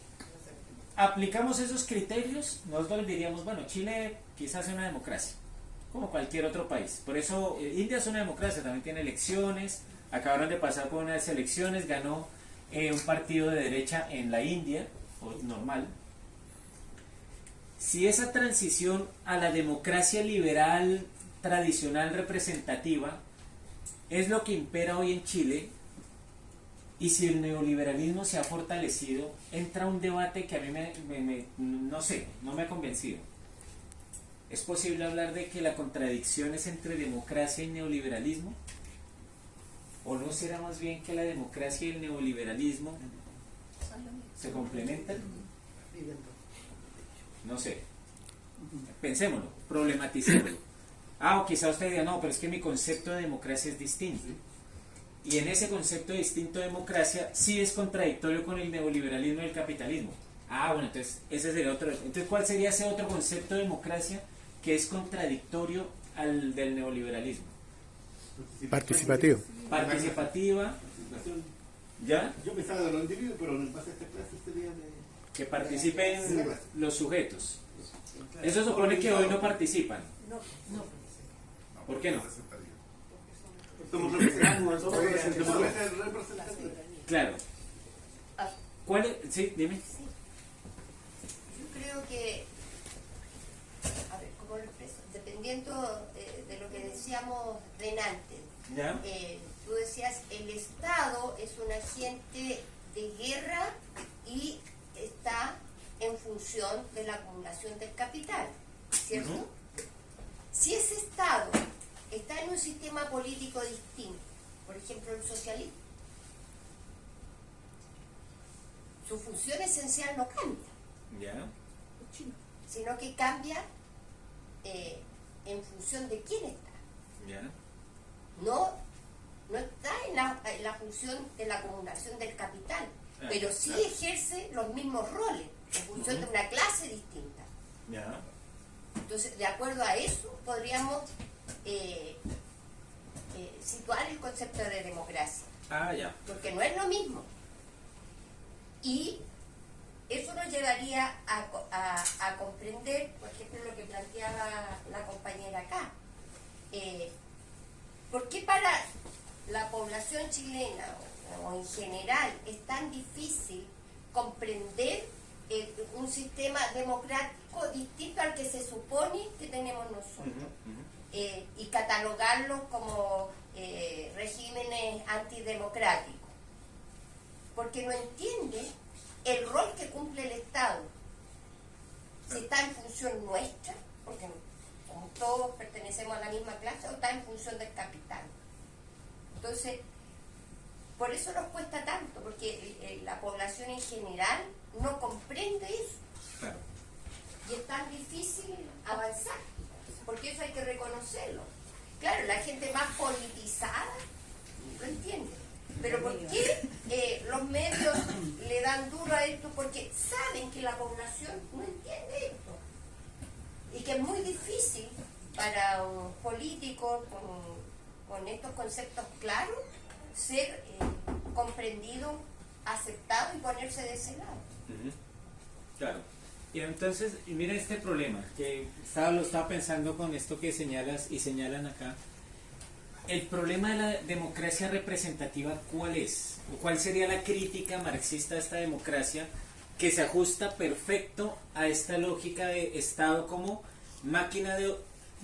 aplicamos esos criterios, nosotros diríamos, bueno, Chile quizás es una democracia, como cualquier otro país. Por eso India es una democracia, también tiene elecciones, acabaron de pasar por unas elecciones, ganó un partido de derecha en la India, normal. Si esa transición a la democracia liberal, tradicional, representativa, es lo que impera hoy en Chile, y si el neoliberalismo se ha fortalecido, entra un debate que a mí no sé, no me ha convencido. ¿Es posible hablar de que la contradicción es entre democracia y neoliberalismo? ¿O no será más bien que la democracia y el neoliberalismo se complementan? No sé. Pensémoslo, problematicémoslo. O quizá usted diga, no, pero es que mi concepto de democracia es distinto. Y en ese concepto distinto de democracia sí es contradictorio con el neoliberalismo y el capitalismo. Bueno, entonces ese sería otro. Entonces, ¿cuál sería ese otro concepto de democracia que es contradictorio al del neoliberalismo? Participativo. Participativa. ¿Ya? Yo pensaba de los individuos, pero en base a esta clase sería de... Que participen los sujetos. Eso supone que hoy no participan. ¿Por qué no? Somos representativos, somos representativos. Claro. ¿Cuál es? Sí, dime. Sí. Yo creo que, a ver, ¿cómo lo expreso? Dependiendo de lo que decíamos delante, ¿Ya? tú decías, el Estado es un agente de guerra y está en función de la acumulación del capital, ¿cierto? Ujú. Si ese Estado está en un sistema político distinto, por ejemplo el socialismo, su función esencial no cambia, ¿Ya? sino que cambia en función de quién está. ¿Ya? No está en la función de la acumulación del capital, pero sí claro. ejerce los mismos roles en función de una clase distinta. ¿Ya? Entonces, de acuerdo a eso, podríamos situar el concepto de democracia, Ya. porque no es lo mismo. Y eso nos llevaría a comprender, por ejemplo, lo que planteaba la compañera acá. ¿Por qué para la población chilena o en general es tan difícil comprender un sistema democrático distinto al que se supone que tenemos nosotros? Y catalogarlos como regímenes antidemocráticos? Porque no entiende el rol que cumple el Estado, si está en función nuestra, porque como todos pertenecemos a la misma clase, o está en función del capital. Entonces, por eso nos cuesta tanto, porque la población en general no comprende eso. Claro. Y es tan difícil avanzar, porque eso hay que reconocerlo. Claro, la gente más politizada lo entiende. Pero ¿por qué los medios le dan duro a esto? Porque saben que la población no entiende esto. Y que es muy difícil para un político con estos conceptos claros ser comprendido, aceptado y ponerse de ese lado. Claro. Y entonces, mira este problema, que lo estaba pensando con esto que señalas y señalan acá. El problema de la democracia representativa, ¿cuál es? ¿Cuál sería la crítica marxista a esta democracia que se ajusta perfecto a esta lógica de Estado como máquina de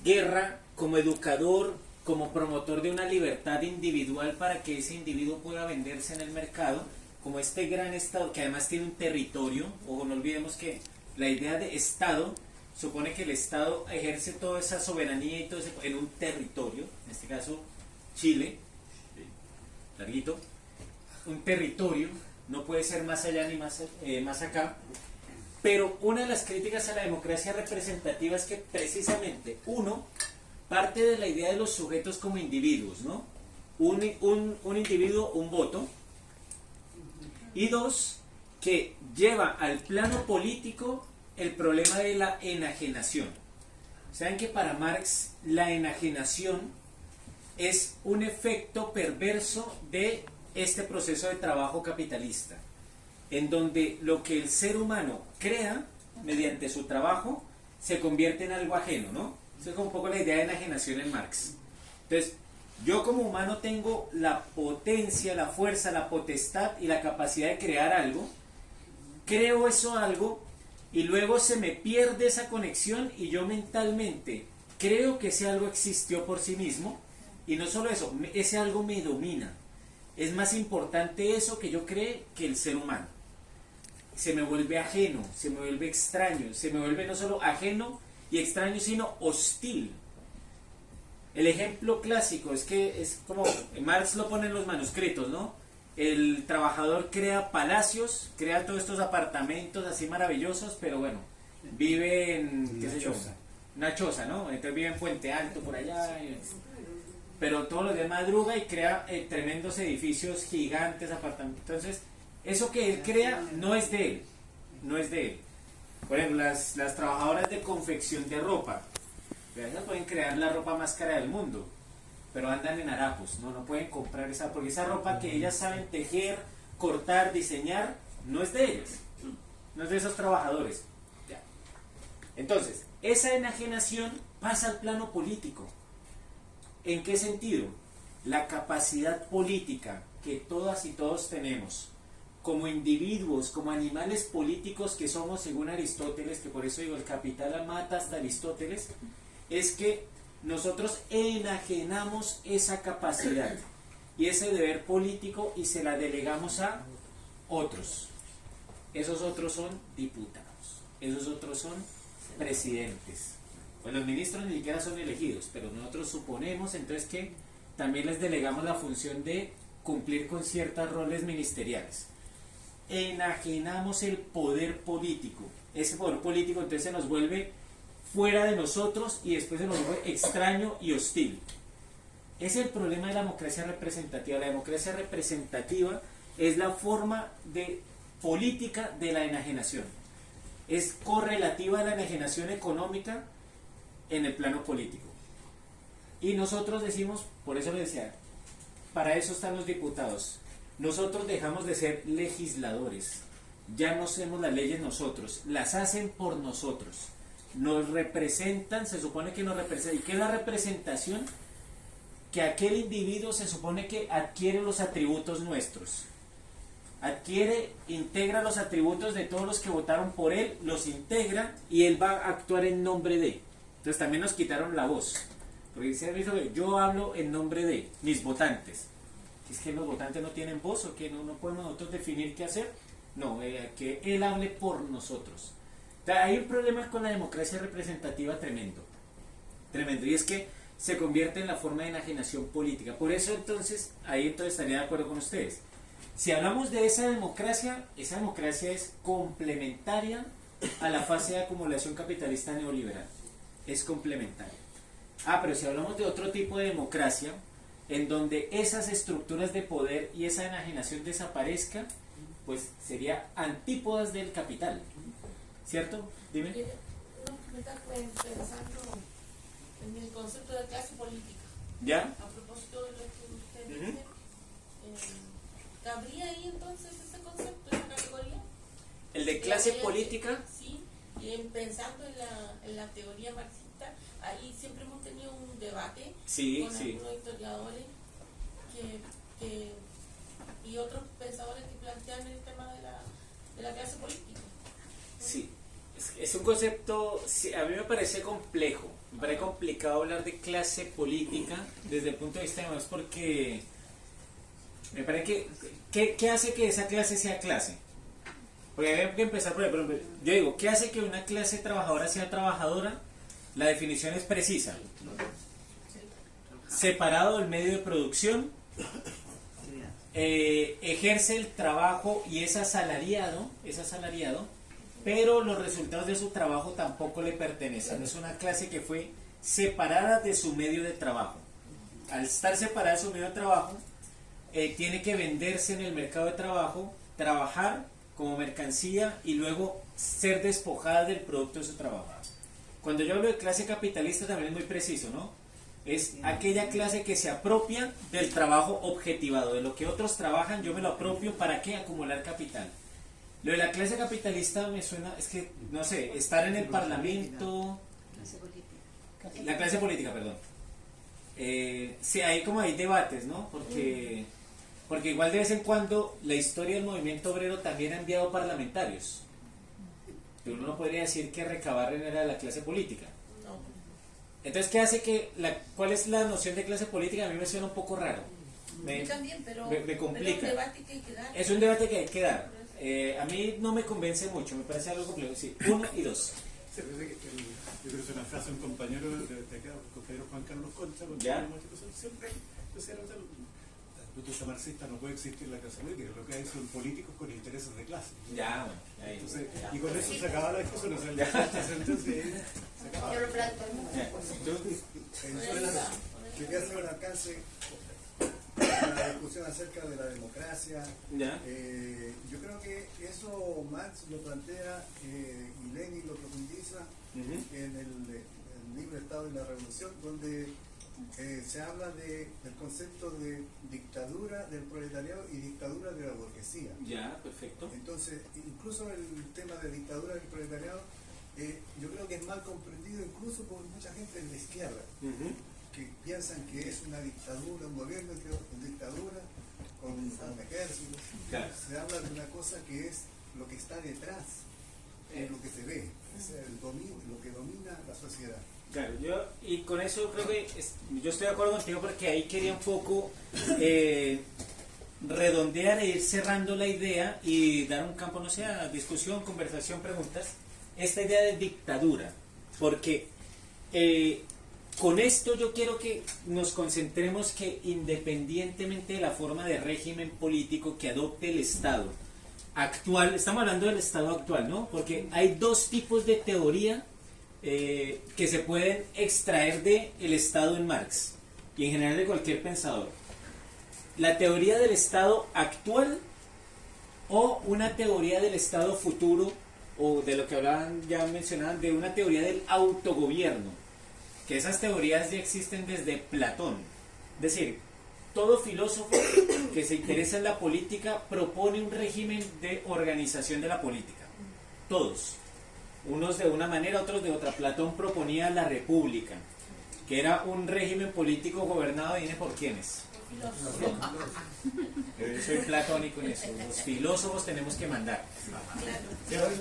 guerra, como educador, como promotor de una libertad individual para que ese individuo pueda venderse en el mercado, como este gran Estado que además tiene un territorio? Ojo, no olvidemos que la idea de Estado supone que el Estado ejerce toda esa soberanía y todo ese, en un territorio, en este caso Chile, larguito, un territorio, no puede ser más allá ni más acá. Pero una de las críticas a la democracia representativa es que precisamente, uno, parte de la idea de los sujetos como individuos, ¿no? Un individuo, un voto, y dos, que lleva al plano político el problema de la enajenación. Saben que para Marx la enajenación es un efecto perverso de este proceso de trabajo capitalista. en donde lo que el ser humano crea mediante su trabajo se convierte en algo ajeno, ¿no? Esa es como un poco la idea de enajenación en Marx. Entonces, yo como humano tengo la potencia, la fuerza, la potestad y la capacidad de crear algo, creo eso algo y luego se me pierde esa conexión y yo mentalmente creo que ese algo existió por sí mismo y no solo eso, ese algo me domina. Es más importante eso que yo cree que el ser humano. Se me vuelve ajeno, se me vuelve extraño, se me vuelve no solo ajeno y extraño, sino hostil. El ejemplo clásico es que es como Marx lo pone en los manuscritos, ¿no? El trabajador crea palacios, crea todos estos apartamentos así maravillosos, pero bueno, vive en, qué sé yo, una choza, ¿no? Entonces vive en Puente Alto, por allá, pero todos los días madruga y crea tremendos edificios gigantes, apartamentos. Entonces, eso que él crea no es de él, no es de él. Por ejemplo, las trabajadoras de confección de ropa, ellas pueden crear la ropa más cara del mundo, pero andan en harapos, no pueden comprar esa, porque esa ropa que ellas saben tejer, cortar, diseñar, no es de ellas, no es de esos trabajadores. Ya. Entonces, esa enajenación pasa al plano político. ¿En qué sentido? La capacidad política que todas y todos tenemos, como individuos, como animales políticos que somos según Aristóteles, que por eso digo, el capital mata hasta Aristóteles, es que nosotros enajenamos esa capacidad y ese deber político y se la delegamos a otros. Esos otros son diputados, esos otros son presidentes. Pues los ministros ni siquiera son elegidos, pero nosotros suponemos entonces que también les delegamos la función de cumplir con ciertos roles ministeriales. Enajenamos el poder político. Ese poder político entonces se nos vuelve fuera de nosotros y después se nos vuelve extraño y hostil. Ese es el problema de la democracia representativa. La democracia representativa es la forma de política de la enajenación. Es correlativa a la enajenación económica en el plano político. Y nosotros decimos, por eso les decía, para eso están los diputados. Nosotros dejamos de ser legisladores. Ya no hacemos las leyes nosotros, las hacen por nosotros. Nos representan, se supone que nos representan. ¿Y qué es la representación? Que aquel individuo se supone que adquiere los atributos nuestros. Integra los atributos de todos los que votaron por él, los integra y él va a actuar en nombre de. Entonces también nos quitaron la voz. Porque dice, yo hablo en nombre de mis votantes. ¿Es que los votantes no tienen voz o que no podemos nosotros definir qué hacer? No, que él hable por nosotros. O sea, hay un problema con la democracia representativa tremendo. Tremendo. Y es que se convierte en la forma de enajenación política. Por eso entonces, ahí entonces estaría de acuerdo con ustedes. Si hablamos de esa democracia es complementaria a la fase de acumulación capitalista neoliberal. Es complementaria. Pero si hablamos de otro tipo de democracia, en donde esas estructuras de poder y esa enajenación desaparezca, pues sería antípodas del capital. ¿Cierto? Dime. No, me está pensando en el concepto de clase política. ¿Ya? A propósito de lo que usted dice, ¿cabría ahí entonces ese concepto, esa categoría? ¿El de clase política? Sí, pensando en la teoría marxista, ahí siempre hemos tenido un debate con algunos historiadores y otros pensadores que plantean el tema de la clase política. Sí, es un concepto, a mí me parece complejo, me parece complicado hablar de clase política desde el punto de vista de más porque me parece que ¿qué hace que esa clase sea clase? Porque hay que empezar por ejemplo, yo digo, ¿qué hace que una clase trabajadora sea trabajadora? La definición es precisa. Separado del medio de producción, ejerce el trabajo y es asalariado, pero los resultados de su trabajo tampoco le pertenecen. Es una clase que fue separada de su medio de trabajo. Al estar separada de su medio de trabajo, tiene que venderse en el mercado de trabajo, trabajar como mercancía y luego ser despojada del producto de su trabajo. Cuando yo hablo de clase capitalista también es muy preciso, ¿no? Es aquella clase que se apropia del trabajo objetivado, de lo que otros trabajan, yo me lo apropio, ¿para qué? Acumular capital. Lo de la clase capitalista me suena, es que, no sé, estar en el parlamento... La clase política, perdón. Sí, hay debates, ¿no? Porque igual de vez en cuando la historia del movimiento obrero también ha enviado parlamentarios. Pero uno no podría decir que Recabarren era de la clase política. No. Entonces, ¿qué hace que cuál es la noción de clase política? A mí me suena un poco raro. También, pero me complica. Pero es un debate que hay que dar. Es un debate que hay que dar. A mí no me convence mucho, me parece algo complejo. Sí, 1 y 2. Sí, yo creo que es una frase de un compañero de acá, el compañero Juan Carlos Concha, cuando ¿Ya? siempre la lucha marxista no puede existir en la clase política, lo que hay son políticos con intereses de clase. Ya, bueno. Ahí, Entonces, ya. y con eso se acaba la discusión, o sea, entonces se acaba. Yo lo planto. Quería hacer un alcance a la discusión acerca de la democracia. ¿Ya? Yo creo que eso Marx lo plantea y Lenin lo profundiza en el libro Estado y la Revolución, donde se habla del concepto de dictadura del proletariado y dictadura de la burguesía. Ya, perfecto. Entonces, incluso el tema de dictadura del proletariado, yo creo que es mal comprendido incluso por mucha gente de la izquierda, que piensan que es una dictadura, un gobierno que es una dictadura con un ejército. Claro. Se habla de una cosa que es lo que está detrás, es lo que se ve, es el dominio, lo que domina la sociedad. Claro, y con eso creo que yo estoy de acuerdo contigo, porque ahí quería un poco redondear e ir cerrando la idea y dar un campo, no sé, a discusión, conversación, preguntas. Esta idea de dictadura, porque con esto yo quiero que nos concentremos que independientemente de la forma de régimen político que adopte el Estado actual, estamos hablando del Estado actual, ¿no? Porque hay dos tipos de teoría que se pueden extraer del Estado en Marx y en general de cualquier pensador. La teoría del Estado actual o una teoría del Estado futuro, o de lo que hablaban, ya mencionaban, de una teoría del autogobierno, que esas teorías ya existen desde Platón. Es decir, todo filósofo que se interesa en la política propone un régimen de organización de la política. Todos. Unos de una manera, otros de otra. Platón proponía la república, que era un régimen político gobernado, ¿viene por quiénes? Yo soy platónico en eso. Los filósofos tenemos que mandar.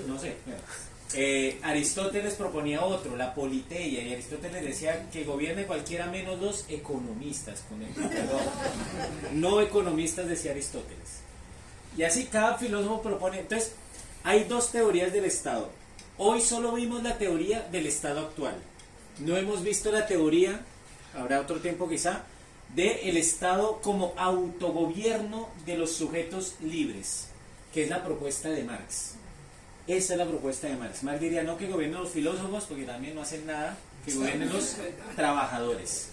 No sé. Aristóteles proponía otro, la politeia, y Aristóteles decía que gobierne cualquiera menos los economistas. No economistas, decía Aristóteles. Y así cada filósofo propone. Entonces, hay dos teorías del Estado. Hoy solo vimos la teoría del Estado actual. No hemos visto la teoría, habrá otro tiempo quizá, del Estado como autogobierno de los sujetos libres, que es la propuesta de Marx. Esa es la propuesta de Marx. Marx diría no que gobiernen los filósofos, porque también no hacen nada, que gobiernen los trabajadores,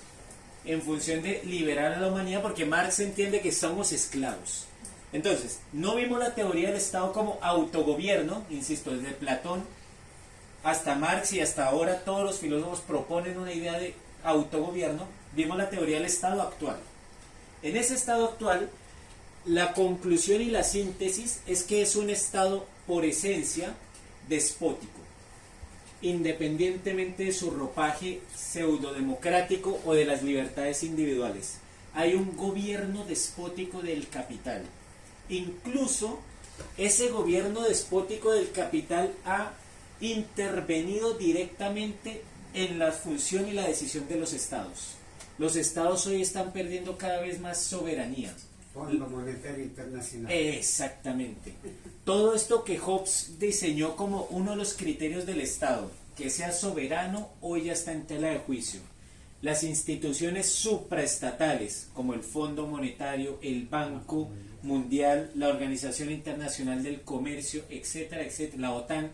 en función de liberar a la humanidad, porque Marx entiende que somos esclavos. Entonces, no vimos la teoría del Estado como autogobierno, insisto, desde Platón hasta Marx y hasta ahora todos los filósofos proponen una idea de autogobierno. Vimos la teoría del Estado actual. En ese Estado actual, la conclusión y la síntesis es que es un Estado por esencia despótico, independientemente de su ropaje pseudodemocrático o de las libertades individuales. Hay un gobierno despótico del capital. Incluso ese gobierno despótico del capital ha intervenido directamente en la función y la decisión de los estados. Los estados hoy están perdiendo cada vez más soberanía. Fondo Monetario Internacional. Exactamente. Todo esto que Hobbes diseñó como uno de los criterios del Estado, que sea soberano, hoy ya está en tela de juicio. Las instituciones supraestatales, como el Fondo Monetario, el Banco Mundial, la Organización Internacional del Comercio, etcétera, etcétera, la OTAN,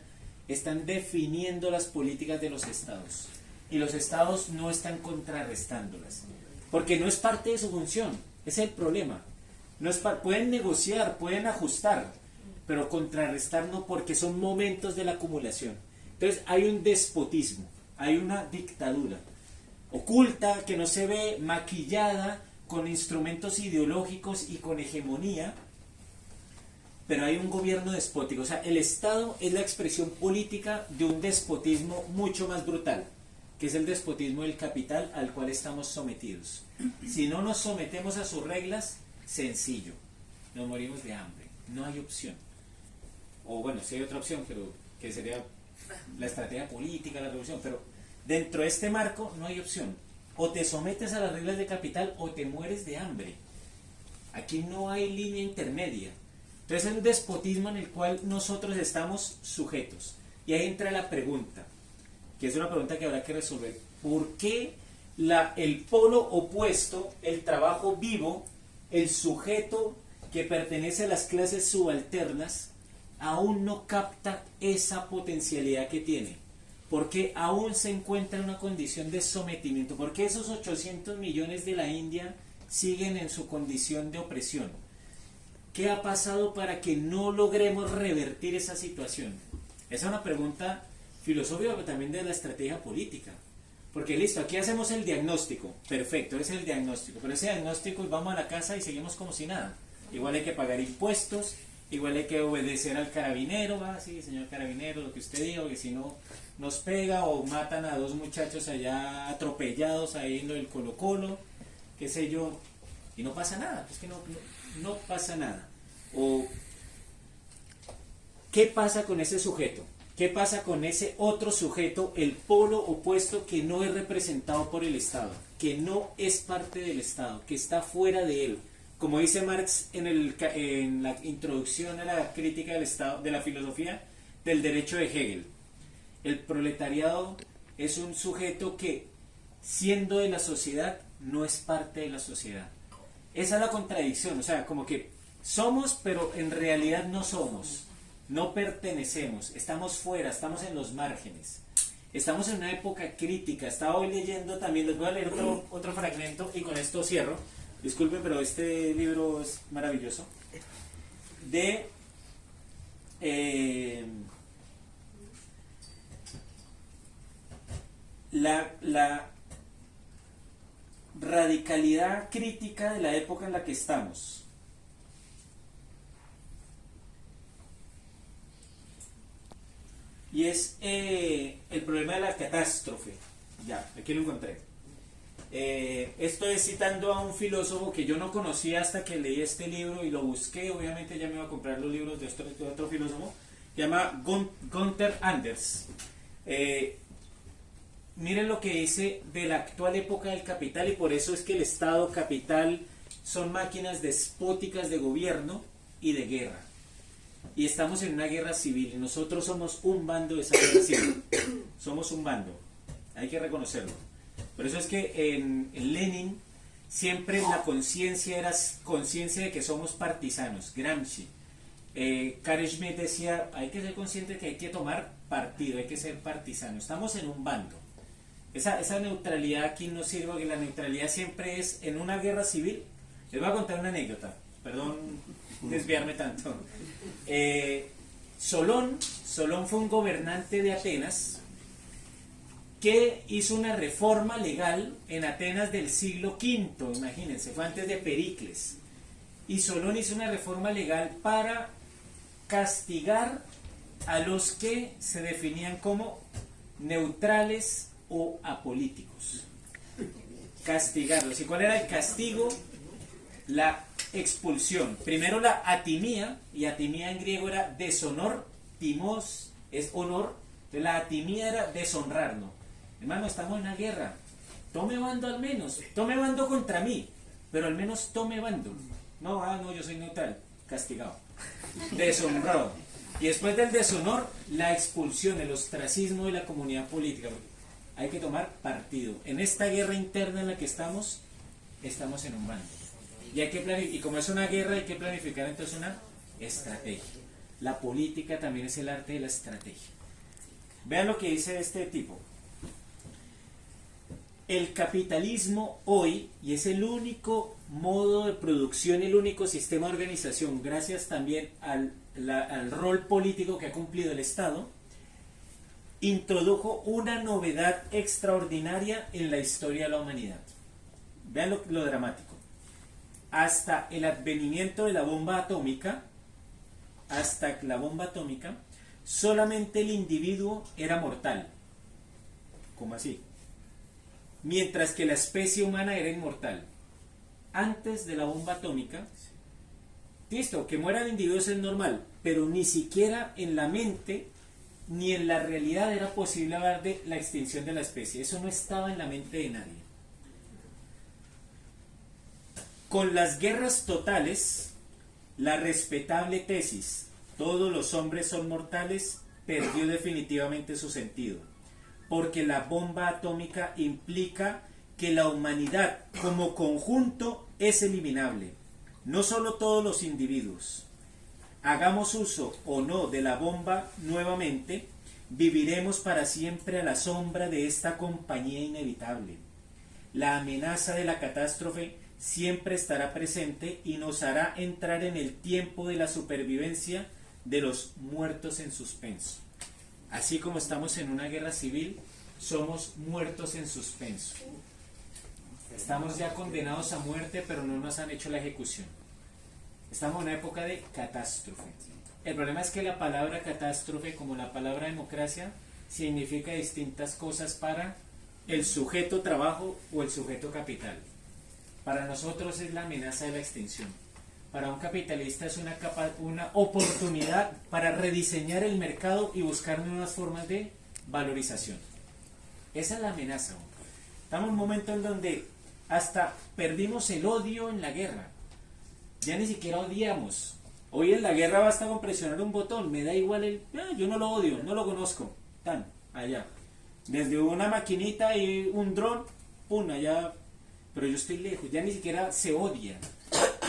están definiendo las políticas de los estados. Y los estados no están contrarrestándolas, porque no es parte de su función. Ese es el problema. No es pueden negociar, pueden ajustar, pero contrarrestar no, porque son momentos de la acumulación. Entonces hay un despotismo, hay una dictadura oculta que no se ve, maquillada con instrumentos ideológicos y con hegemonía, pero hay un gobierno despótico. O sea, el Estado es la expresión política de un despotismo mucho más brutal, que es el despotismo del capital al cual estamos sometidos. Si no nos sometemos a sus reglas, sencillo, nos morimos de hambre, no hay opción. O bueno, sí hay otra opción, pero que sería la estrategia política, la revolución, pero dentro de este marco no hay opción. O te sometes a las reglas de capital o te mueres de hambre. Aquí no hay línea intermedia. Entonces es un despotismo en el cual nosotros estamos sujetos. Y ahí entra la pregunta, que es una pregunta que habrá que resolver. ¿Por qué el polo opuesto, el trabajo vivo, el sujeto que pertenece a las clases subalternas, aún no capta esa potencialidad que tiene? ¿Por qué aún se encuentra en una condición de sometimiento? ¿Por qué esos 800 millones de la India siguen en su condición de opresión? ¿Qué ha pasado para que no logremos revertir esa situación? Esa es una pregunta filosófica, pero también de la estrategia política. Porque listo, aquí hacemos el diagnóstico, perfecto, ese es el diagnóstico, pero ese diagnóstico vamos a la casa y seguimos como si nada. Igual hay que pagar impuestos, igual hay que obedecer al carabinero, sí, señor carabinero, lo que usted diga, porque si no nos pega o matan a 2 muchachos allá atropellados ahí en lo del Colo-Colo, qué sé yo, y no pasa nada, es que no pasa nada. O ¿qué pasa con ese sujeto? ¿Qué pasa con ese otro sujeto, el polo opuesto que no es representado por el Estado, que no es parte del Estado, que está fuera de él? Como dice Marx en la introducción a la crítica del Estado, de la filosofía del derecho de Hegel, el proletariado es un sujeto que, siendo de la sociedad, no es parte de la sociedad. Esa es la contradicción, o sea, como que somos, pero en realidad no somos. No pertenecemos, estamos fuera, estamos en los márgenes. Estamos en una época crítica. Estaba hoy leyendo también, les voy a leer otro fragmento y con esto cierro. Disculpen, pero este libro es maravilloso. De la radicalidad crítica de la época en la que estamos. Y es el problema de la catástrofe. Ya, aquí lo encontré. Esto es citando a un filósofo que yo no conocía hasta que leí este libro y lo busqué. Obviamente ya me iba a comprar los libros de otro filósofo. Se llama Gunther Anders. Miren lo que dice de la actual época del capital, y por eso es que el Estado capital son máquinas despóticas de gobierno y de guerra. Y estamos en una guerra civil y nosotros somos un bando de esa guerra civil. Somos un bando, hay que reconocerlo. Por eso es que en Lenin siempre la conciencia era conciencia de que somos partisanos. Gramsci, Carl Schmitt decía, hay que ser consciente de que hay que tomar partido, hay que ser partisano. Estamos en un bando. Esa neutralidad aquí no sirve, porque la neutralidad siempre es en una guerra civil. Les voy a contar una anécdota, perdón desviarme tanto. Solón fue un gobernante de Atenas que hizo una reforma legal en Atenas del siglo V, imagínense, fue antes de Pericles. Y Solón hizo una reforma legal para castigar a los que se definían como neutrales o apolíticos. Castigarlos. ¿Y cuál era el castigo? La expulsión. Primero la atimía, y atimía en griego era deshonor, timos es honor, entonces la atimía era deshonrarnos. Hermano, estamos en una guerra, tome bando al menos, tome bando contra mí, pero al menos tome bando. No, yo soy neutral, castigado, deshonrado. Y después del deshonor, la expulsión, el ostracismo de la comunidad política. Hay que tomar partido. En esta guerra interna en la que estamos en un bando. Y como es una guerra, hay que planificar entonces una estrategia. La política también es el arte de la estrategia. Vean lo que dice este tipo. El capitalismo hoy, y es el único modo de producción, el único sistema de organización, gracias también al rol político que ha cumplido el Estado, introdujo una novedad extraordinaria en la historia de la humanidad. Vean lo dramático. Hasta el advenimiento de la bomba atómica, hasta la bomba atómica, solamente el individuo era mortal. ¿Cómo así? Mientras que la especie humana era inmortal. Antes de la bomba atómica, listo, que mueran individuos es normal, pero ni siquiera en la mente ni en la realidad era posible hablar de la extinción de la especie. Eso no estaba en la mente de nadie. Con las guerras totales, la respetable tesis, todos los hombres son mortales, perdió definitivamente su sentido, porque la bomba atómica implica que la humanidad como conjunto es eliminable, no solo todos los individuos. Hagamos uso o no de la bomba nuevamente, viviremos para siempre a la sombra de esta compañía inevitable. La amenaza de la catástrofe siempre estará presente y nos hará entrar en el tiempo de la supervivencia de los muertos en suspenso. Así como estamos en una guerra civil, somos muertos en suspenso. Estamos ya condenados a muerte, pero no nos han hecho la ejecución. Estamos en una época de catástrofe. El problema es que la palabra catástrofe, como la palabra democracia, significa distintas cosas para el sujeto trabajo o el sujeto capital. Para nosotros es la amenaza de la extinción. Para un capitalista es una oportunidad para rediseñar el mercado y buscar nuevas formas de valorización. Esa es la amenaza. Estamos en un momento en donde hasta perdimos el odio en la guerra. Ya ni siquiera odiamos. Hoy en la guerra basta con presionar un botón. Me da igual yo no lo odio, no lo conozco. Tan, allá. Desde una maquinita y un dron, pum, allá. Pero yo estoy lejos. Ya ni siquiera se odian.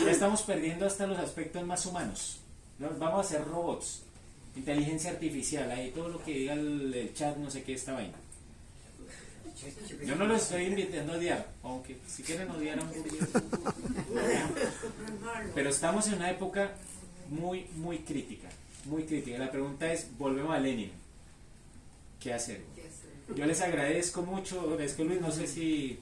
Ya estamos perdiendo hasta los aspectos más humanos. Vamos a ser robots. Inteligencia artificial. Ahí todo lo que diga el chat, no sé qué, esta vaina. Yo no los estoy invitando a odiar, aunque si quieren odiar a un burgués. Pero estamos en una época muy, muy crítica. Muy crítica. La pregunta es, volvemos a Lenin. ¿Qué hacer? Yo les agradezco mucho. Luis, no sé si